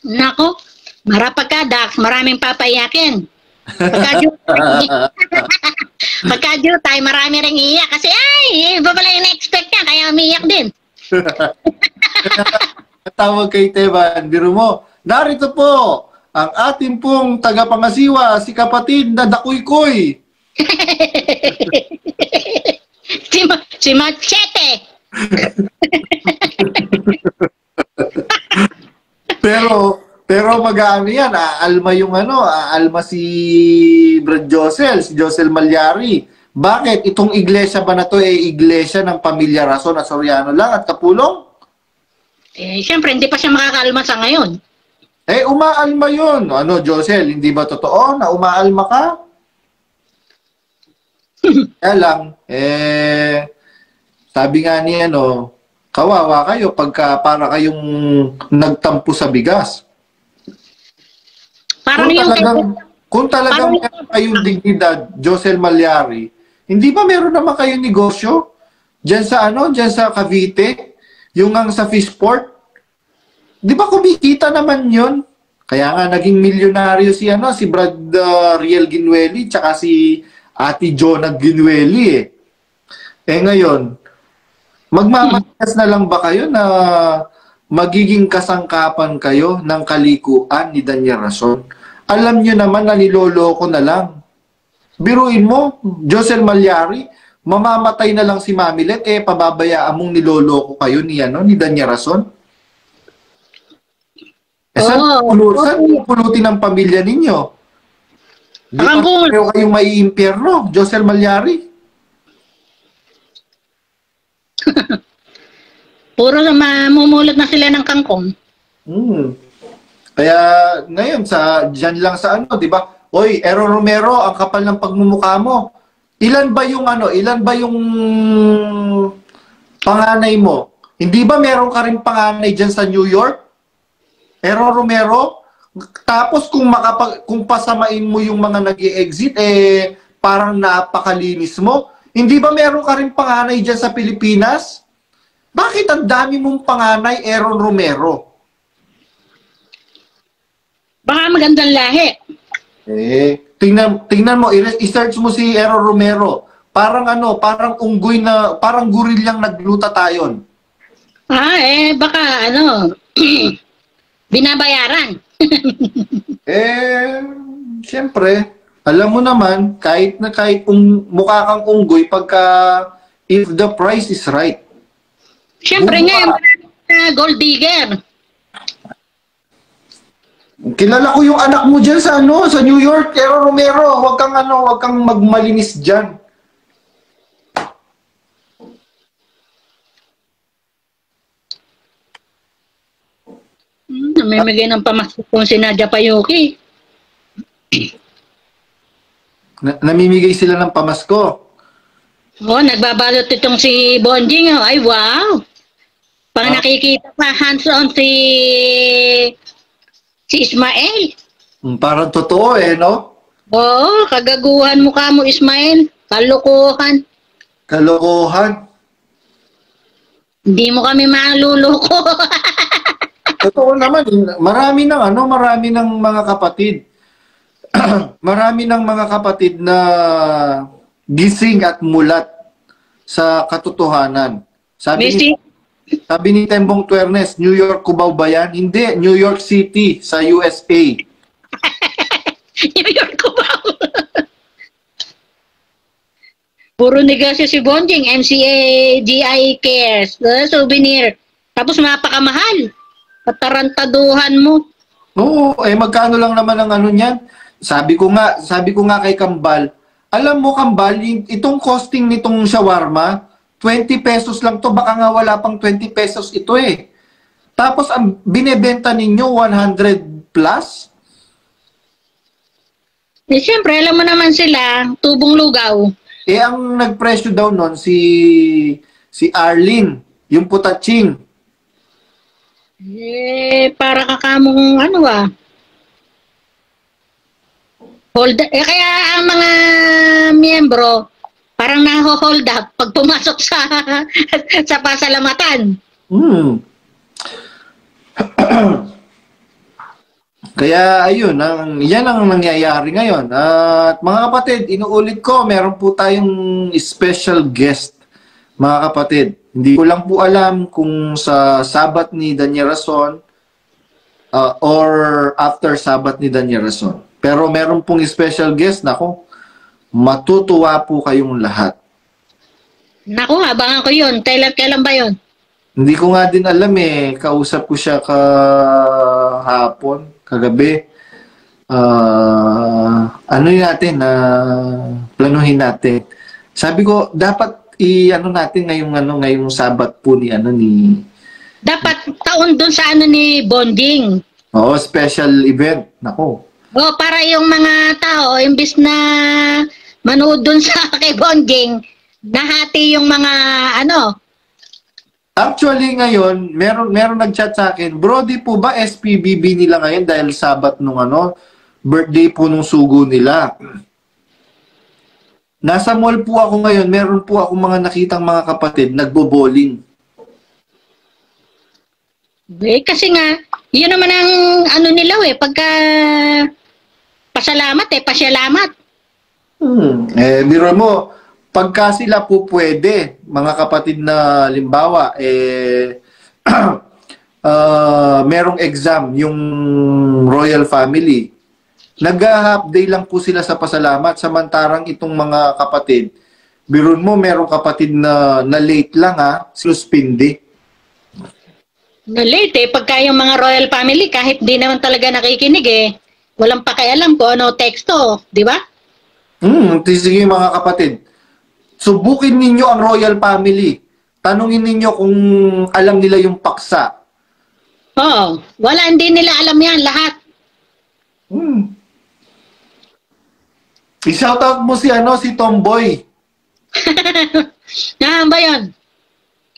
Nako, marapag ka, Dax, maraming papayakin. Pagka due time, marami ring iiyak kasi iba pala yung na-expect niya, kaya umiiyak din. Tawag kay Teban, biro mo, narito po ang ating pong tagapangasiwa, si kapatid na Dakuy-Koy. si Machete. Pero mag-aano yan, aalma si Brad Josel, si Josel Malyari. Bakit? Itong iglesia ba na to iglesia ng Pamilya Rason at Soriano lang at Kapulong? Siyempre, hindi pa siya makakaalma sa ngayon. Umaalma yun. Josel, hindi ba totoo na umaalma ka? Kaya lang, sabi nga niya, kawawa kayo pagka para kayong nagtampo sa bigas. Kung talagang meron kayong dignidad, Josel Malyari, hindi ba meron naman kayong negosyo? Diyan sa Cavite, yung sa Fishport, di ba kumikita naman yun? Kaya nga naging milyonaryo si Brad Riel Ginueli tsaka si Ate Jonah Ginueli ngayon, magmamatigas na lang ba kayo na magiging kasangkapan kayo ng kalikuan ni Danya Rason? Alam nyo naman na niloloko na lang. Biruin mo, Josel Malyari, mamamatay na lang si Mamilet, pababayaan mong niloloko kayo ni Danya Rason? Saan pulutin ang pamilya ninyo? Di ba kayong maiimpyerno, Josel Malyari? Puro mamumulot na sila ng kangkong. Hmm. Kaya ngayon diyan lang sa ano, 'di ba? Oy, Ero Romero, ang kapal ng pagmumukha mo. Ilan ba yung panganay mo? Hindi ba meron ka rin panganay diyan sa New York? Ero Romero? Tapos kung pasamain mo yung mga nag-i-exit parang napakalinis mo. Hindi ba meron ka rin panganay diyan sa Pilipinas? Bakit ang dami mong panganay, Aaron Romero? Baka magandang lahi. Tingnan mo, i-search mo si Aaron Romero. Parang parang unggoy parang gorilyang naglutatayon. Baka binabayaran. Siyempre, alam mo naman, kahit mukha kang unggoy if the price is right. Siyempre nga, gold digger. Kilala ko yung anak mo diyan sa New York, Aaron Romero. Huwag kang magmalinis diyan. Namimigay ng pamasko kung si Nadia Payuki. Namimigay sila ng pamasko. Nagbabalot itong si Bonjing. Ay, wow! Pang nakikita pa hands-on si Ismael. Parang totoo no? Oo, kagaguhan mukha mo, Ismael. Kalokohan. Kalokohan. Hindi mo kami maluloko. Totoo naman, marami ng mga kapatid. Marami ng mga kapatid na gising at mulat sa katotohanan. Sabi ni Tembong Tuernes, New York, Cubao ba yan? Hindi, New York City sa USA. New York, Cubao. Puro negosyo si Bonjing, MCA, GI Cares, souvenir. Tapos mapakamahal. Patarantaduhan mo. Oo, magkano lang naman ang niyan? Sabi ko nga kay Kambal, alam mo Kambal, itong costing nitong shawarma, 20 pesos lang to, baka nga wala pang 20 pesos ito Tapos ang binebenta ninyo 100 plus? Siyempre, alam mo naman sila, tubong lugaw. Ang nagpresyo daw nun si Arlene, yung putatsing. Para kakamong hold kaya ang mga miyembro parang naho-hold up pag pumasok sa pasalamatan. Kaya ayun, yan ang nangyayari ngayon. At mga kapatid, inuulit ko, meron po tayong special guest, mga kapatid. Hindi ko lang po alam kung sa sabat ni Daniel Rason or after sabat ni Daniel Rason. Pero meron pong special guest, nako, matutuwa po kayong lahat. Naku, abangan ko yun. Kailan ba yun? Hindi ko nga din alam Kausap ko siya kahapon, kagabi. Planuhin natin. Sabi ko, dapat natin ngayong sabat po ni dapat taon dun sa ni Bonding. Oo, special event. Nako. Para yung mga tao, imbis na manood dun sa kay Bonding, nahati yung mga Actually ngayon, meron nag-chat sa akin, Brody po ba SPBB nila ngayon dahil sabat nung birthday po nung sugo nila. Nasa mall po ako ngayon, meron po ako mga nakitang mga kapatid nagbo-bowling. Kasi nga, yun naman ang nila pagka pasalamat pasyalamat. Biro mo, pagka sila po pwede, mga kapatid na limbawa, merong exam yung royal family. Nag-half day lang po sila sa pasalamat, samantarang itong mga kapatid, biron mo, merong kapatid na late lang suspindi. Na late pagka yung mga royal family, kahit di naman talaga nakikinig walang pakialam ko teksto, di ba? Sige mga kapatid, subukin ninyo ang royal family. tanungin ninyo kung alam nila yung paksa. Oo. Wala, hindi nila alam yan lahat. I-shoutout mo si si Tomboy. Yan ba yun?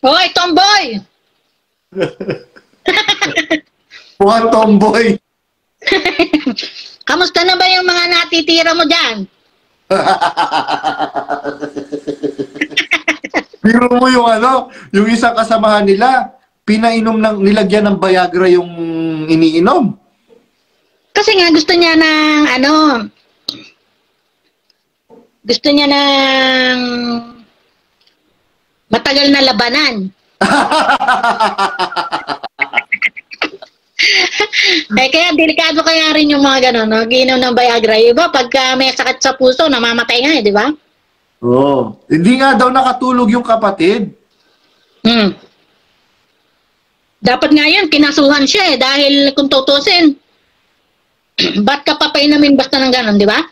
Hoy, tomboy! Mukhang tomboy. Kamusta na ba yung mga natitira mo dyan? Biro mo yung yung isang kasamahan nila, pinainom nilagyan ng Viagra yung iniinom. Kasi nga gusto niya ng gusto niya ng matagal na labanan. Kaya delikado kaya rin yung mga gano'n, no? Giinom ng Viagra. Iba, pagka may sakit sa puso, namamatay nga di ba? Oo. Hindi nga daw nakatulog yung kapatid. Dapat nga yun, kinasuhan siya dahil kung tutusin, ba't ka papainamin basta ng gano'n, di ba?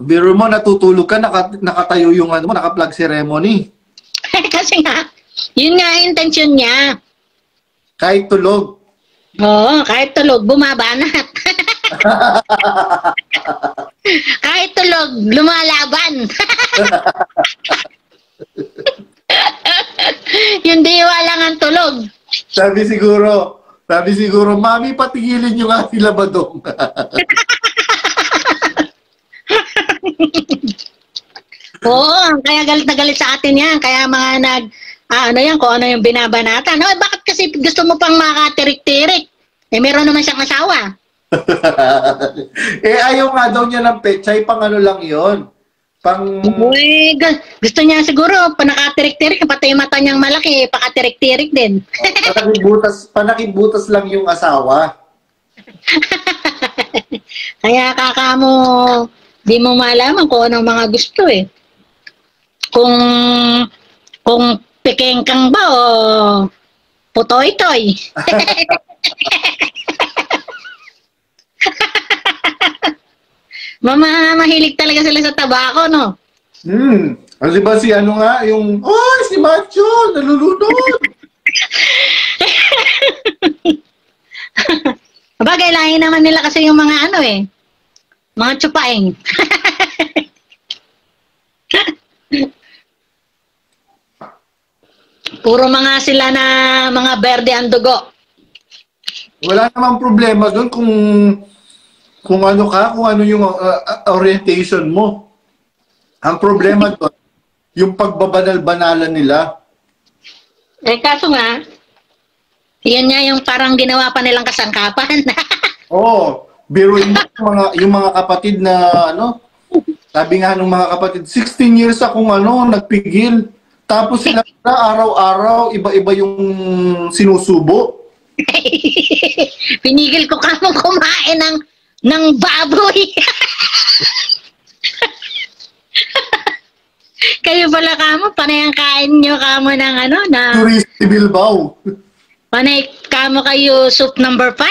Biro mo, natutulog ka, nakatayo yung naka-plug ceremony. Kasi nga, yun nga ang intensyon niya. Kahit tulog. Oo, kahit tulog, bumabanat. Kahit tulog, lumalaban. Yung diwa lang ang tulog. Sabi siguro, Mami, patigilin nyo nga sila Badong. Oo, kaya galit na galit sa atin yan. Kaya mga kung ano yung binabanatan. No, bakit kasi gusto mo pang makatirik-tirik? Meron naman siyang asawa. Ayaw nga daw niya ng pechay, pang lang yon. Uy, gusto niya siguro, panakatirik-tirik, pati yung mata niyang malaki, pakatirik-tirik din. Panakibutas lang yung asawa. Kaya mo, di mo malaman kung anong mga gusto eh. Kung pikengkang ba o putoy-toy. Mahilig talaga sila sa tabako, no? Di ba si si Macho, nalulunod. Bagay, lahi naman nila kasi yung mga mga tsupaing. Puro mga sila na mga berde ang dugo. Wala namang problema doon kung ano yung orientation mo. Ang problema doon, yung pagbabanal-banalan nila. Kaso nga, yan nga yung parang ginawa pa nilang kasangkapan. Oo, biruin mo yung mga kapatid na sabi nga ng mga kapatid, 16 years akong nagpigil. Tapos sila araw-araw, iba-iba yung sinusubo. Pinigil ko kamong kumain ng baboy. Kayo pala kamo, panay ang kain nyo kamo ng Tourist Bilbao. Panay kamo kayo soup number 5.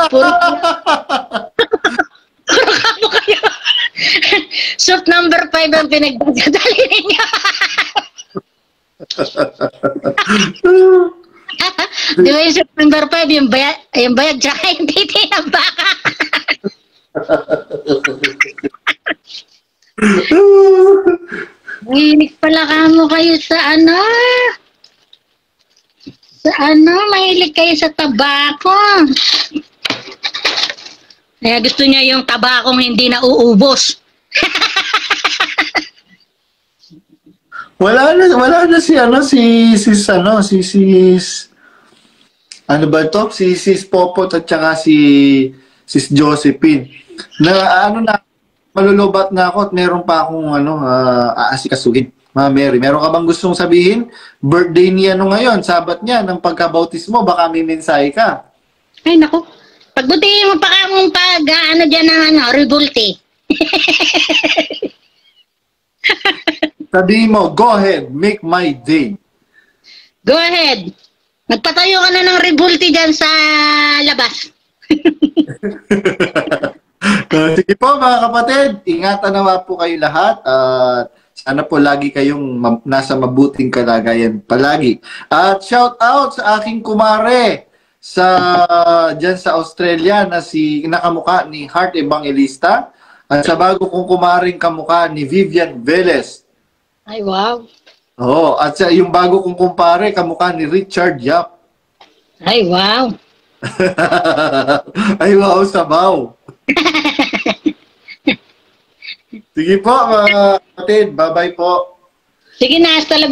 Puro kamo kayo. Soup number 5 ang pinagdadali ninyo. Di ba yung soup number 5, yung bayag tsaka yung titi ng baka. Mahilig pala kamo kayo sa mahilig kayo sa tabako. Kaya gusto niya yung tabakong hindi na uubos. Wala na si Sis Popot at saka si Sis Josephine. Malulubat na ako at meron pa akong aasikasuhin. Ma Mary, meron ka bang gustong sabihin? Birthday niya ngayon, sabat niya ng pagkabautismo, baka may mensahe ka. Ay naku, pagbutihin mo pa kamong dyan ng revolte. Sabihin mo, go ahead, make my day. Go ahead. Nagpatayo ka na ng revolte dyan sa labas. Sige po mga kapatid, ingatan nawa po kayo lahat at sana po lagi kayong nasa mabuting kalagayan palagi. At shout out sa aking kumare dyan sa Australia na nakamukha ni Heart Evangelista at sa bago kong kumaring kamukha ni Vivian Velez. Ay, wow. Oo, at sa yung bago kong kumpare kamukha ni Richard Yap. Ay, wow. Ay, wow, sabaw. Sige po, mga kapatid. Bye-bye po. Sige na, hasta la